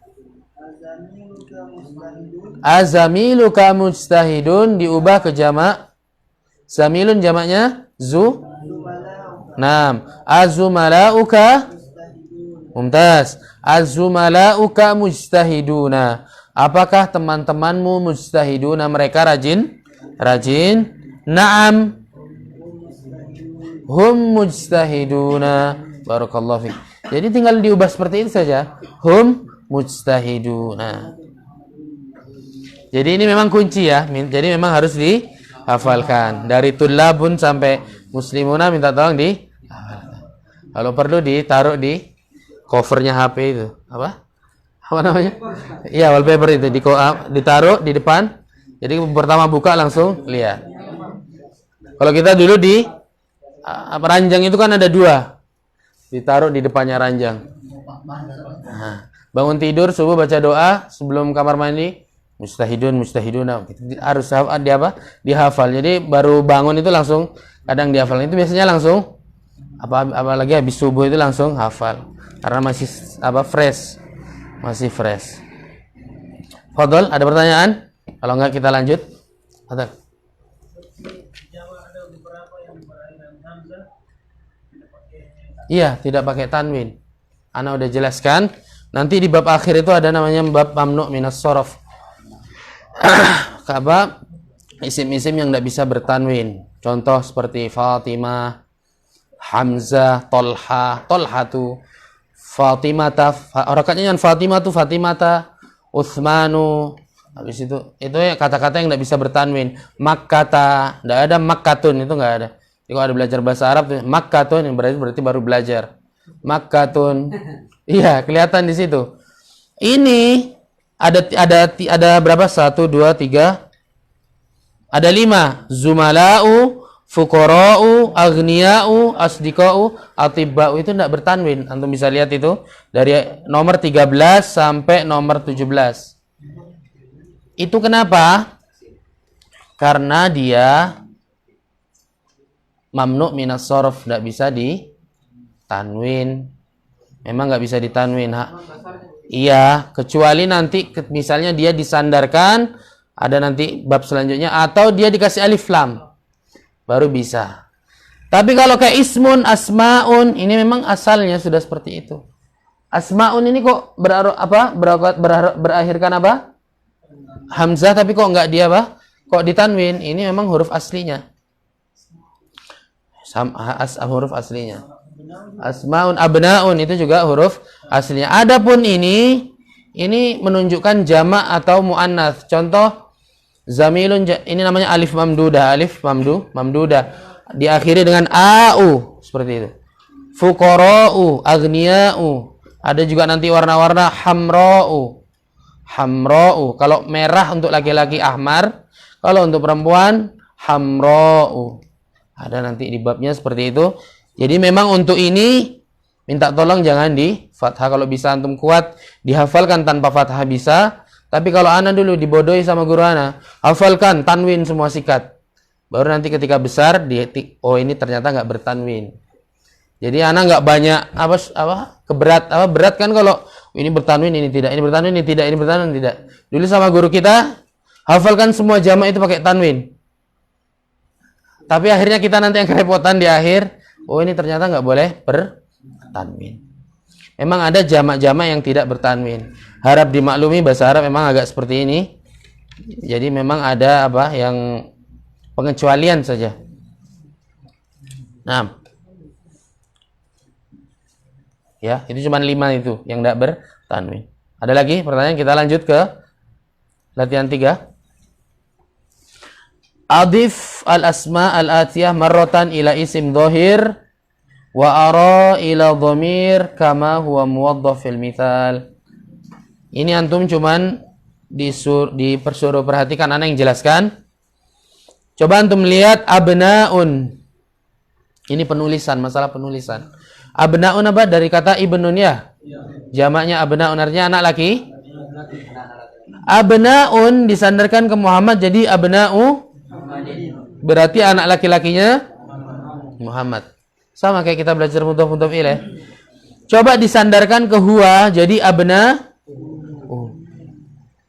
A: Azamiluka mujtahidun diubah ke jamak. Zamilun jamaknya azumalauka. Mumtaz. Azumalauka mujtahiduna. Apakah teman-temanmu mujtahiduna? Mereka rajin? Naam. Hum mujtahiduna. Barakallahu fiik. Jadi tinggal diubah seperti itu saja. Hum mujtahiduna. Jadi ini memang kunci ya. Jadi memang harus dihafalkan. Dari tulabun sampai muslimuna minta tolong dihafalkan. Kalau perlu ditaruh di covernya HP itu. Apa namanya? Iya, wallpaper itu ditaruh di depan. Jadi pertama buka langsung lihat. Kalau kita dulu di ranjang itu kan ada 2. Ditaruh di depannya ranjang. Nah, bangun tidur subuh baca doa sebelum kamar mandi. Mujtahidun harus dihafal. Jadi baru bangun itu langsung kadang dihafal. Itu biasanya langsung apalagi habis subuh itu langsung hafal karena masih fresh. Fadhol, ada pertanyaan? Kalau enggak kita lanjut. Ada. Iya, tidak pakai tanwin. Ana udah jelaskan. Nanti di bab akhir itu ada namanya bab mamnu minas shorof. Apa? Isim-isim yang tidak bisa bertanwin. Contoh seperti Fatimah, Hamzah, Tolhatu, Fatimata. Harakatnya yang Fatimah tuh Fatimata, Utsmanu. Habis itu ya kata-kata yang tidak bisa bertanwin. Makkata, tidak ada Makkatun, itu enggak ada. Jadi kalau ada belajar bahasa Arab tuh Makkatun yang berarti baru belajar. Makkatun. Iya, kelihatan di situ. Ini ada berapa? 1 2 3. Ada 5. Zumala'u, fuqara'u, aghniya'u, asdiqa'u, atibba'u itu tidak bertanwin. Antum bisa lihat itu dari nomor 13 sampai nomor 17. Itu kenapa? Karena dia mamnu minas shorof, tidak bisa ditanwin. Memang nggak bisa ditanwin. Iya, kecuali nanti misalnya dia disandarkan, ada nanti bab selanjutnya, atau dia dikasih alif lam, baru bisa. Tapi kalau kayak ismun, asmaun, ini memang asalnya sudah seperti itu. Asmaun ini kok berakhirkan apa? Hamzah, tapi kok nggak dia apa? Kok ditanwin? Ini memang huruf aslinya. Huruf aslinya. Asmaun, abnaun itu juga huruf aslinya. Adapun ini Ini menunjukkan jamak atau muannats. Contoh zamilun, ini namanya alif mamdudah, mamdudah. Diakhiri dengan au, seperti itu. Fuqara'u, aghniya'u. Ada juga nanti warna-warna hamra'u. Kalau merah untuk laki-laki ahmar, kalau untuk perempuan hamra'u. Ada nanti di babnya seperti itu. Jadi memang untuk ini minta tolong jangan di fathah. Kalau bisa antum kuat dihafalkan tanpa fathah bisa. Tapi kalau ana dulu dibodohi sama guru ana, hafalkan tanwin semua sikat. Baru nanti ketika besar oh ini ternyata nggak bertanwin. Jadi ana nggak banyak berat kan kalau ini bertanwin ini tidak, ini bertanwin ini tidak, ini bertanwin tidak. Dulu sama guru kita hafalkan semua jamak itu pakai tanwin. Tapi akhirnya kita nanti yang kerepotan di akhir. Oh ini ternyata nggak boleh bertanwin. Memang ada jamak-jamak yang tidak bertanwin. Harap dimaklumi bahasa Arab memang agak seperti ini. Jadi memang ada yang pengecualian saja. Nah, ya itu cuma 5 itu yang tidak bertanwin. Ada lagi pertanyaan? Kita lanjut ke latihan 3. Adif al-asma al-atiyah marrotan ila isim dhahir wa ara ila dhamir kama huwa muwaddaf fil mithal. Ini antum cuman dipersuruh perhatikan ana yang jelaskan. Coba antum lihat abnaun. Ini penulisan, masalah penulisan. Abnaun apa? Dari kata ibnun ya? Jamaknya abnaun artinya anak laki. Abnaun disandarkan ke Muhammad jadi abnau. Berarti anak laki-lakinya Muhammad. Sama kayak kita belajar mudhaf ilaih. Coba disandarkan ke huwa jadi abna.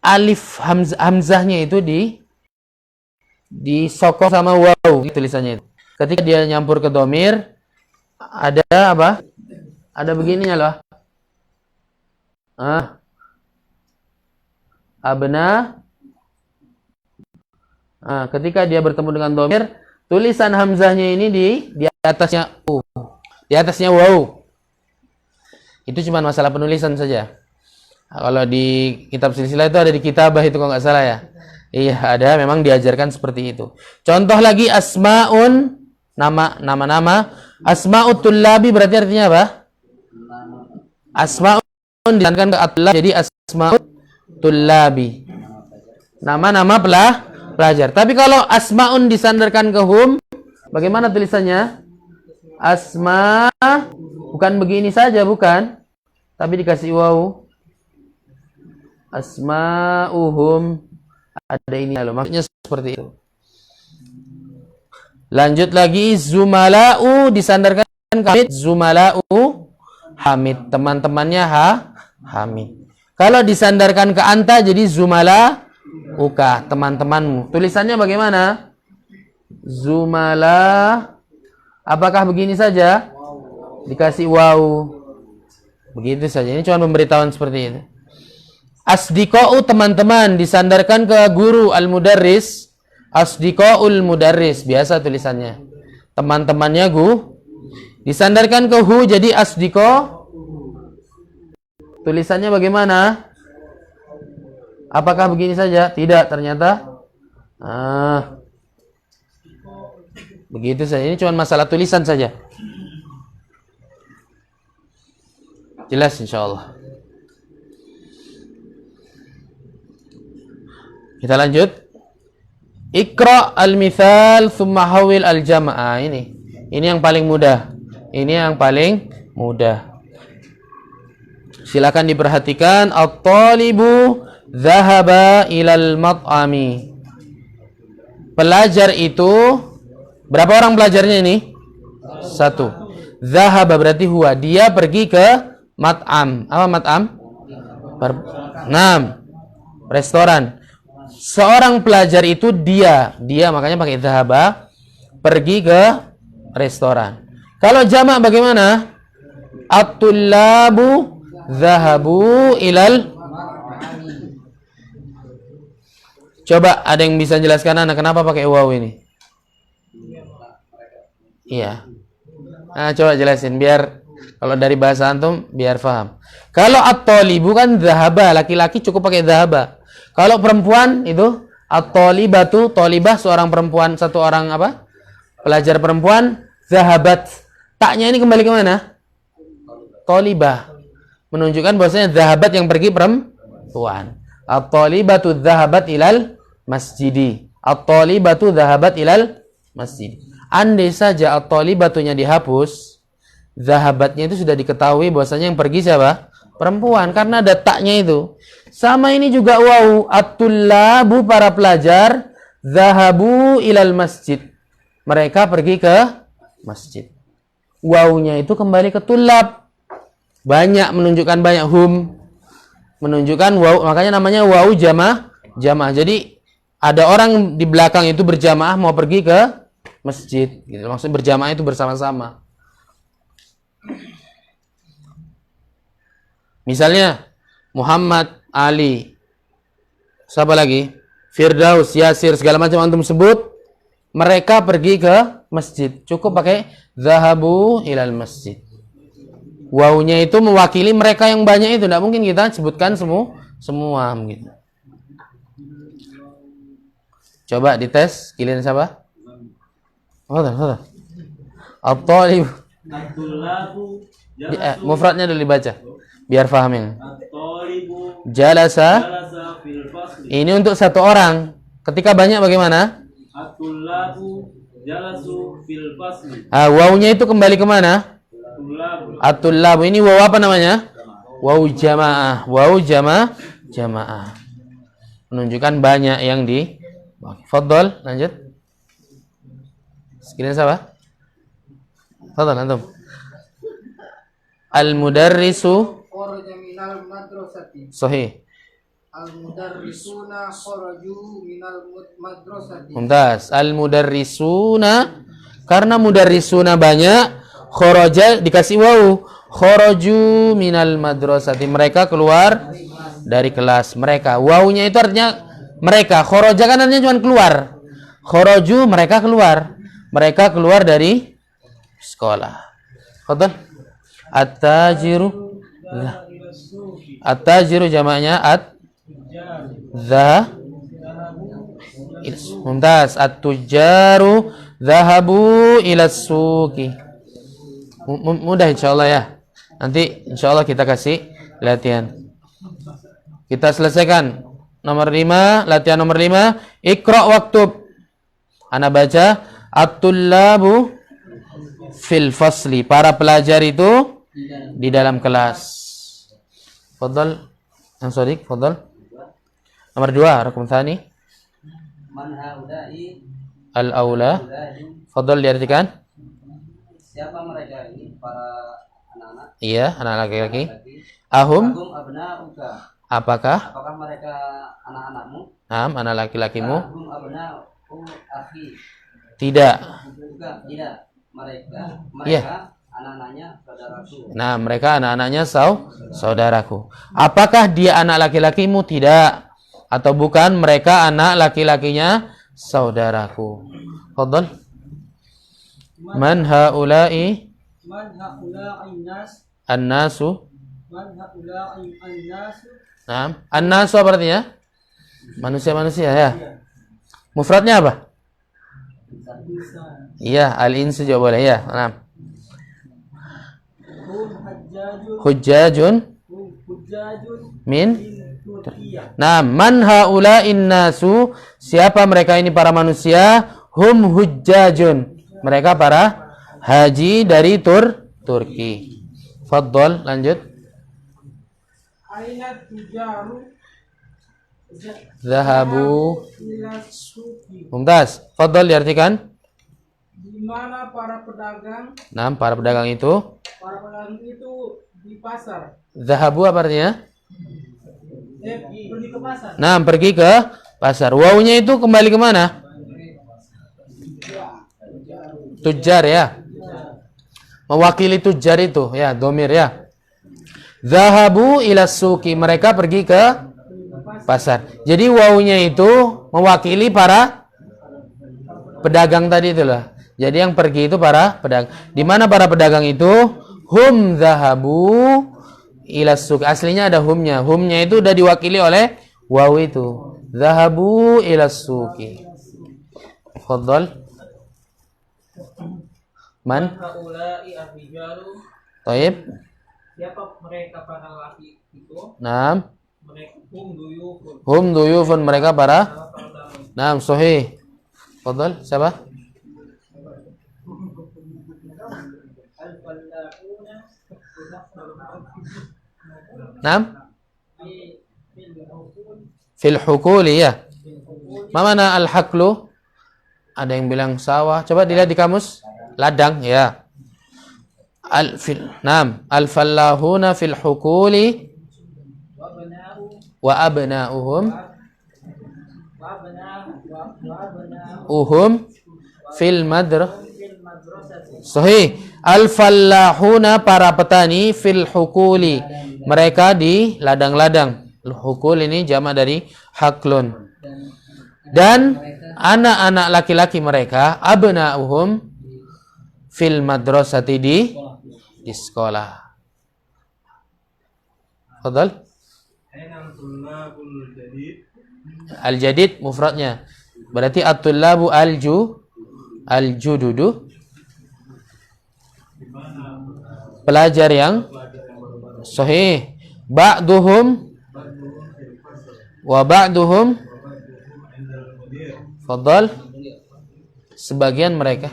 A: Alif hamzahnya itu disokong sama waw tulisannya itu. Ketika dia nyampur ke dhamir ada apa? Ada begininya loh. Abna. Ketika dia bertemu dengan dhamir, tulisan hamzahnya ini di atasnya di atasnya waw. Itu cuma masalah penulisan saja. Kalau di kitab silsilah itu ada di kitabah itu kalau nggak salah ya. Iya, ada, memang diajarkan seperti itu. Contoh lagi asmaun, nama-nama. Asma'ut tullabi berarti artinya apa? Asma'un disandarkan ke at-tullab jadi asma'ut tullabi. Nama-nama pelajar. Tapi kalau asma'un disandarkan ke hum, bagaimana tulisannya? Asma bukan begini saja, bukan. Tapi dikasih waw. Asma'uhum. Ada ini loh, maksudnya seperti itu. Lanjut lagi, zumala'u disandarkan ke hamid, zumala'u hamid, teman-temannya hamid. Kalau disandarkan ke anta jadi zumala uka, teman-temanmu. Tulisannya bagaimana? Zumala, apakah begini saja? Dikasih waw. Begitu saja. Ini cuma pemberitahuan seperti itu. Asdiqa'u teman-teman disandarkan ke guru al-mudarris. Asdiqa'ul mudarris, biasa tulisannya. Teman-temannya disandarkan ke hu jadi asdiqa. Tulisannya bagaimana? Apakah begini saja? Tidak, ternyata. Begitu saja. Ini cuma masalah tulisan saja. Jelas insyaallah. Kita lanjut. Iqra al-mithal thumma hawil al-jama'a. Ini yang paling mudah. Ini yang paling mudah. Silakan diperhatikan. At-talibu dhahaba ilal mat'ami. Pelajar itu, berapa orang pelajarnya ini? 1. Dhahaba berarti huwa. Dia pergi ke mat'am. Apa mat'am? 6. Restoran. Seorang pelajar itu dia makanya pakai dhahaba, pergi ke restoran. Kalau jamak bagaimana? At-tullabu dhahabu ilal. Coba ada yang bisa jelaskan anak kenapa pakai waw ini? Iya. Coba jelasin biar Kalau dari bahasa antum biar paham. Kalau at-thalibu kan dhahaba, laki-laki cukup pakai dhahaba. Kalau perempuan itu at-thalibatu, thalibah seorang perempuan, satu orang apa? Pelajar perempuan, dhahabat. Taknya ini kembali ke mana? Thalibah. Menunjukkan bahwasanya dhahabat yang pergi perempuan. At-thalibatu dhahabat ilal masjidi. At-thalibatu dhahabat ilal masjid. Andai saja at-talibatunya dihapus, zahabatnya itu sudah diketahui bahwasanya yang pergi siapa? Perempuan, karena ada taknya itu. Sama ini juga wau, at-tullabu para pelajar, zahabu ilal masjid. Mereka pergi ke masjid. Waunya itu kembali ke tullab. Banyak menunjukkan banyak, hum menunjukkan wau, makanya namanya wau jamaah. Jadi ada orang di belakang itu berjamaah mau pergi ke masjid, gitu. Maksudnya berjamaah itu bersama-sama. Misalnya Muhammad, Ali, siapa lagi? Firdaus, Yasir, segala macam antum sebut, mereka pergi ke masjid. Cukup pakai zahabu ilal masjid. Wawunya itu mewakili mereka yang banyak itu, tidak mungkin kita sebutkan semua gitu. Coba dites, kalian siapa? Betul. At-talib. Mufradnya dulu dibaca biar paham ya. Jalasa. Ini untuk satu orang. Ketika banyak bagaimana? Wawunya itu kembali ke mana? At-tullabu. Ini waw apa namanya? Waw jamaah. Waw jamaah. Menunjukkan banyak yang di. Fadhol, lanjut. Sekalian siapa? Fadhol antum. Al-mudarrisu
D: kharaja minal madrasati.
A: sahih.
D: Al-mudarrisuna kharaju minal madrasati.
A: Mumtaz. Al-mudarrisuna, karena mudarrisuna banyak, kharaja dikasih wawu. Kharaju minal madrasati, mereka keluar dari kelas mereka. Wawunya itu artinya mereka. Kharaja kan artinya cuma keluar. Kharaju mereka keluar. Mereka keluar dari sekolah. Fadhal. At-tajiru. At-tajiru jamaknya Mumtaz. At-tujaru dhahabu ila suqi. Mudah insyaallah ya. Nanti insyaallah kita kasih latihan. Kita selesaikan nomor 5, latihan nomor 5. Iqra waktub. Ana baca. At-tullabu fil fasli, para pelajar itu di dalam kelas. Fadhal. Sodik, fadhal. Nomor 2, raqam tsani.
E: Man haula'i
A: Al-aula. Fadhal diartikan.
E: siapa mereka ini para anak-anak
A: Iya, anak laki-laki. Ahum,
E: Ahum abna'uka
A: apakah?
E: apakah mereka anak-anakmu
A: Naam, anak laki-lakimu?
E: Ahum abna'u akhi
A: Tidak.
E: juga tidak mereka
A: Iya.
E: anak-anaknya saudaraku.
A: Nah, mereka anak-anaknya saudaraku. Apakah dia anak laki-lakimu? Tidak. Atau bukan mereka anak laki-lakinya saudaraku. Fadhal. Man haula'i
D: Man haula'i nas.
A: annasu.
D: Man haula'i an-nas.
A: Naam. Annasu apa artinya? Manusia-manusia ya. Mufradnya apa? Iya, al-insu juga boleh ya. Naam.
D: Hum hajjajun.
A: Hujjajun
D: Hum hujjajun.
A: min.
D: Turkiyah.
A: Nah, man haula'in nasu, siapa mereka ini para manusia? Hum hujjajun. Mereka para haji dari Turki. Fadhal, lanjut.
D: Aina tujaru
A: Zahabu.
D: ila suqi.
A: Mumtaz. Fadhal diartikan.
D: Di mana para pedagang
A: Nah, para pedagang itu.
D: itu di pasar.
A: Zahabu apa artinya?
D: Pergi ke pasar.
A: Nah, pergi ke pasar. Wawunya itu kembali ke mana? Tujar ya. Mewakili tujar itu ya, domir ya. Zahabu ila suqi, mereka pergi ke pasar. Jadi wawunya itu mewakili para pedagang tadi itulah. Jadi yang pergi itu para pedagang. Di mana para pedagang itu? Hum zahabu ila suq. Aslinya ada humnya. Humnya itu udah diwakili oleh waw itu. Zahabu ila suqi. Fadhal. Man?
D: Haula'i ar-rijalu.
A: Taib.
D: Siapa mereka para laki itu?
A: Naam.
D: Mereka duyufun.
A: Hum duyufun, mereka para.
D: Para tamu.
A: Naam, sahih. Fadhal, siapa?
D: Al-fallahuna
A: Naam.
D: fil
A: Fil hukuli ya. Ma mana al-haklu? Ada yang bilang sawah. Coba dilihat di kamus. Ladang ya. Naam, al-fallahuna fil hukuli wa abna'uhum fil Sahih. Al-fallahuna, para petani, fil hukuli, mereka di ladang-ladang. Hukul ini jamak dari haklun. Dan anak-anak laki-laki mereka, abna'uhum fil madrasati, di sekolah. Fadal. Al-jadid mufradnya. Berarti at-tullabu al-jududu. Pelajar yang sahih. Ba'duhum wa ba'duhum. Fadal. Sebagian mereka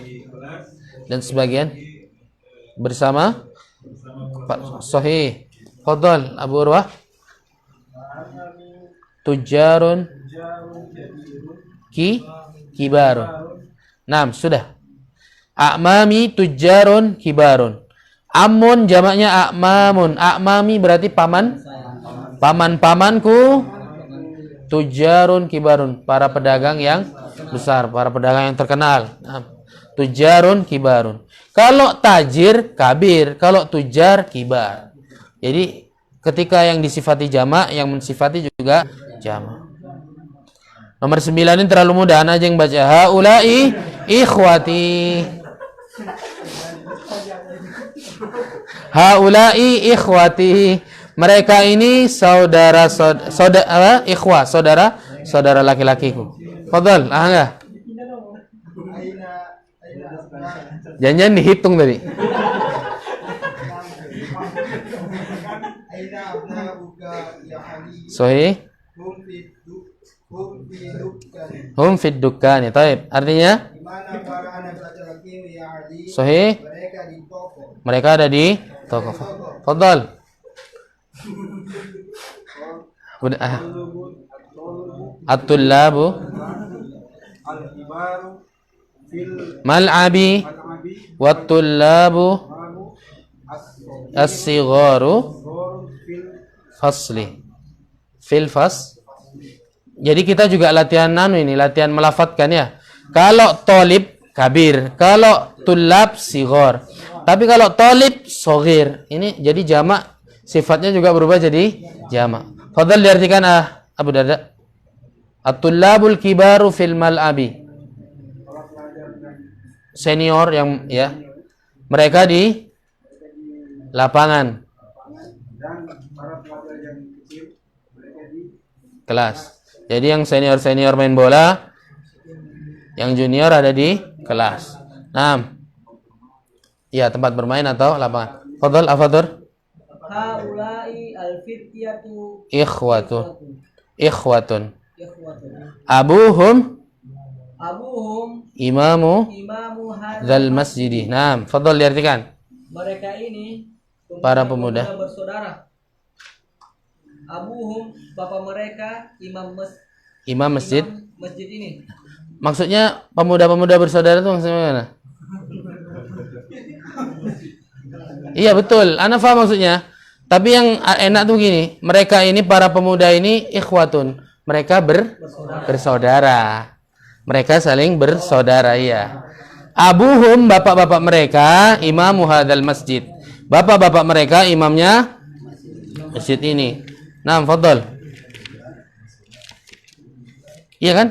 A: dan sebagian bersama. Sahih. Fadal Abu Urwah. Tujarun kibarun. Naam, sudah. A'mami tujarun kibarun. Amun jamaknya a'mamun. A'mami berarti paman. Paman-pamanku. Tujarun kibarun, para pedagang yang besar, para pedagang yang terkenal. Tujarun kibarun. Kalau tajir kabir, kalau tujar kibar. Jadi ketika yang disifati jamak, yang mensifati juga jamak. Nomor 9 ini terlalu mudah, anak aja yang baca. Haula'i ikhwati. Haula'i ikhwati. Mereka ini saudara ikhwah, saudara laki-lakiku. Fadhal, enggak? Jangan dihitung tadi. Sahih. Hum fid dukkan. Taib. Artinya? Sahih. Mereka ada di toko. Fadhal. At-tullabu mal'abi wat-tullabu as-sigharu fasli fil fas. Jadi kita juga latihan latihan melafatkan ya. Kalau tolib kabir, kalau tullab sighar. Tapi kalau tolib soghir, ini jadi jamak, sifatnya juga berubah jadi jamak. Fadhal diartikan Abu Darda. At-tullabul kibaru fil mal'abi. Senior yang ya. Mereka di lapangan. Kelas. Jadi yang senior-senior main bola, yang junior ada di kelas. Nah. Ya, tempat bermain atau lapangan. Fadhal afadhar.
E: Haula'i al-fityatu
A: Ikhwatun. Abuhum imamu dzal masjidi. Naam, fadhal diartikan.
E: Mereka ini
A: Para pemuda.
E: bersaudara. Abuhum, bapak mereka
A: Imam masjid.
E: masjid ini.
A: Maksudnya pemuda-pemuda bersaudara itu maksudnya mana? Iya betul, ana paham maksudnya. Tapi yang enak tuh gini, mereka ini para pemuda ini ikhwatun. Mereka bersaudara. Mereka saling bersaudara ya. Abuhum, bapak-bapak mereka, imamu hadzal masjid. Bapak-bapak mereka imamnya masjid ini. Nah, fadhal. Iya kan?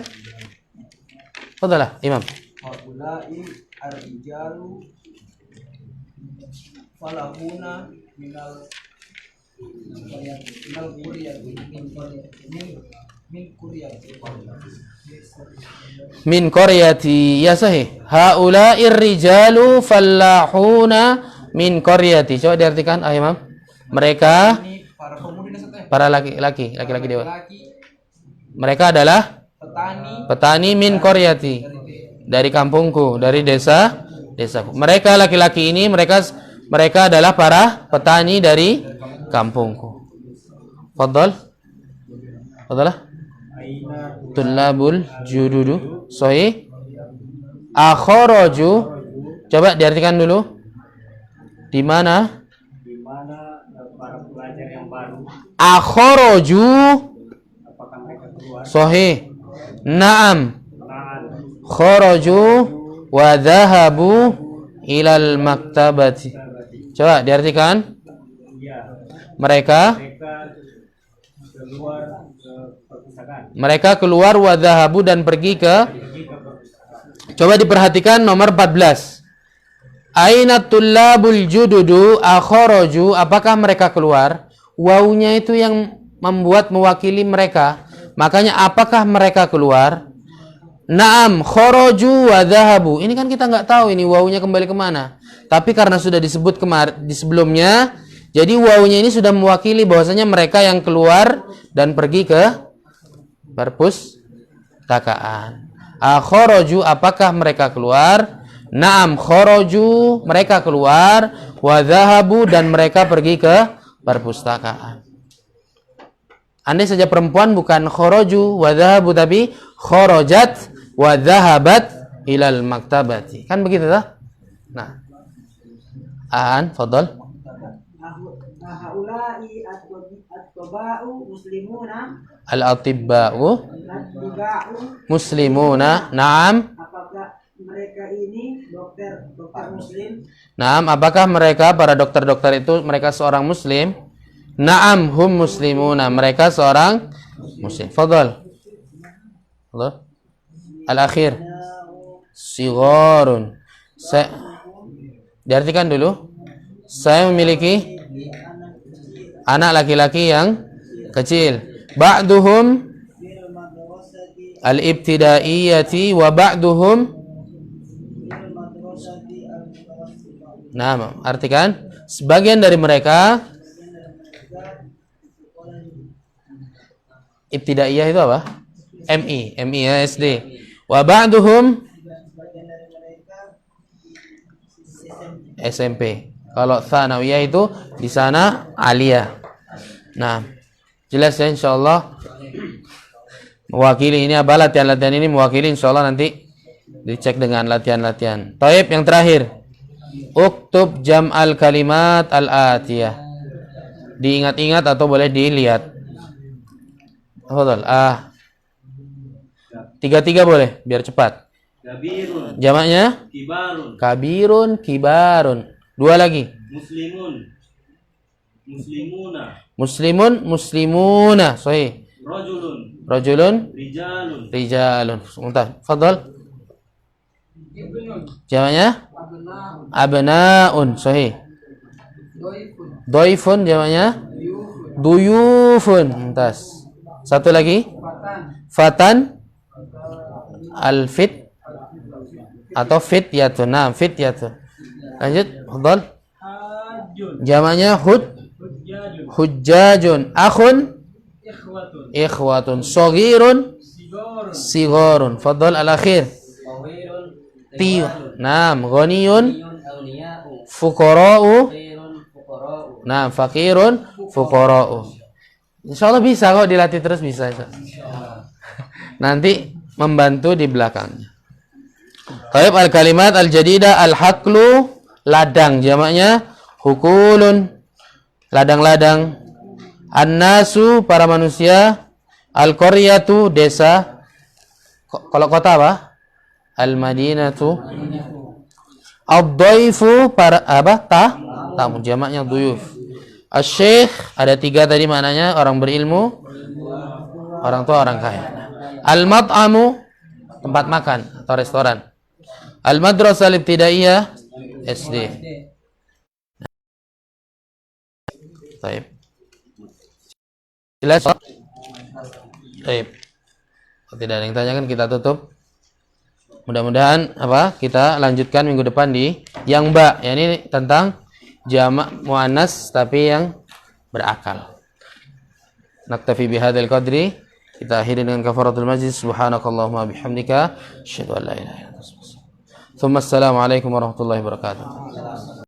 A: Fadhal lah, imam.
E: Haula'i ar-rijalu
D: falahuna minal kuryati min kuryati
A: Min qaryati. Ya sahih. Haula'ir rijalu fallahuna min qaryati. Coba diartikan, ah Imam. Mereka
D: ini para pemuda dan setelah
A: para laki-laki dewa.
D: laki
A: Mereka adalah
D: petani
A: petani min qaryati. Dari kampungku, dari desaku. Mereka laki-laki ini mereka adalah para petani dari kampungku. Fadhal. Fadhalah. Tullabul jududu. Sahih. Akharaju. Coba diartikan dulu. Di mana?
E: Di mana para pelajar yang baru,
A: Akharaju.
E: apakah mereka keluar?
A: Sahih. Naam.
E: Nah,
A: Kharaju wa dhahabu ilal maktabati. Coba diartikan.
E: iya,
A: Mereka
E: mereka keluar ke perpustakaan.
A: mereka keluar wa dhahabu dan pergi ke.
E: Pergi ke perpustakaan.
A: Coba diperhatikan nomor 14. Aina tullabul jududu akharaju, apakah mereka keluar? Wawunya itu yang membuat mewakili mereka. Makanya apakah mereka keluar? Naam kharaju wa dhahabu. Ini kan kita nggak tahu ini wawunya kembali kemana. Tapi karena sudah disebut di sebelumnya, jadi wawunya ini sudah mewakili bahwasanya mereka yang keluar dan pergi ke perpustakaan. Akharaju, apakah mereka keluar? Naam kharaju, mereka keluar, wa dhahabu, dan mereka pergi ke perpustakaan. Andai saja perempuan bukan kharaju wa dhahabu tapi kharajat wa dhahabat ilal maktabati. Kan begitu tak? Nah. Fadhal.
E: Haulai at-taba'u muslimuna,
A: Al-atibba'u
E: at-tiba'u,
A: muslimuna. Naam.
E: apakah mereka ini dokter muslim?
A: Naam, apakah mereka para dokter-dokter itu mereka seorang muslim? Naam hum muslimuna, mereka seorang muslim. Fadhal. Fadhal. Al-akhir. Sigharun. Diartikan dulu. Saya memiliki anak laki-laki yang kecil. Ba'duhum al-ibtidaiyati wa ba'duhum. Nah, artikan sebagian dari mereka ibtidaiyah itu apa? MI ya, SD. Wa ba'duhum SMP. Kalau tsanawiyah itu di sana aliyah. Nah, jelas ya insyaallah. Mewakili ini apa latihan-latihan ini mewakili insyaallah nanti dicek dengan latihan-latihan. Taib yang terakhir. Uktub jam'al kalimat al-atiyah. Diingat-ingat atau boleh dilihat. Fadhal. Tiga-tiga boleh biar cepat.
F: Kabirun,
A: Jamaknya
F: kibarun,
A: kabirun, kibarun. Dua lagi.
F: muslimun, muslimuna,
A: Muslimun, muslimuna. Sahih.
F: rajulun,
A: Rajulun,
F: rijalun,
A: rijalun. Sebentar. Fadhal. Jamaknya abnaun. Sahih. Dhaifun jamaknya duyufun. Muntas. Satu lagi. Fatan. Al-fit atau fityatun. Nah, fityatun. Lanjut, fadhal. Jamaknya hujjajun. Akhun, ikhwatun. Saghirun, sigharun. Fadhal al-akhir. Naam, ghaniyun, fuqara'u. Naam, fakirun, fuqara'u. Insyaallah bisa kok dilatih terus bisa. Nanti membantu di belakangnya. Taib al-kalimat al-jadidah al-haqlu, ladang jamaknya hukulun, ladang-ladang. An-nasu, para manusia. Al-qaryatu, desa. Kalau kota apa? Al-madinatu. Ad-dhaifu, para apa? Tamu, jamaknya duyuf. Asy-syekh, ada tiga tadi maknanya, orang berilmu, orang tua, orang kaya. Al-mat'amu, tempat makan atau restoran. Al-madrasah al-ibtidaiyah, SD. Baik. Jelas? Baik. Kalau tidak ada yang tanyakan kita tutup. Mudah-mudahan kita lanjutkan minggu depan di yang ba, ya ini tentang jamak muannas tapi yang berakal. Naktafi bihadzal qadri. Kita akhiri dengan kafaratul majlis. Subhanakallahumma bihamdika asyhadu an la ilaha illa anta astaghfiruka wa atubu ilaik. Assalamualaikum warahmatullahi wabarakatuh.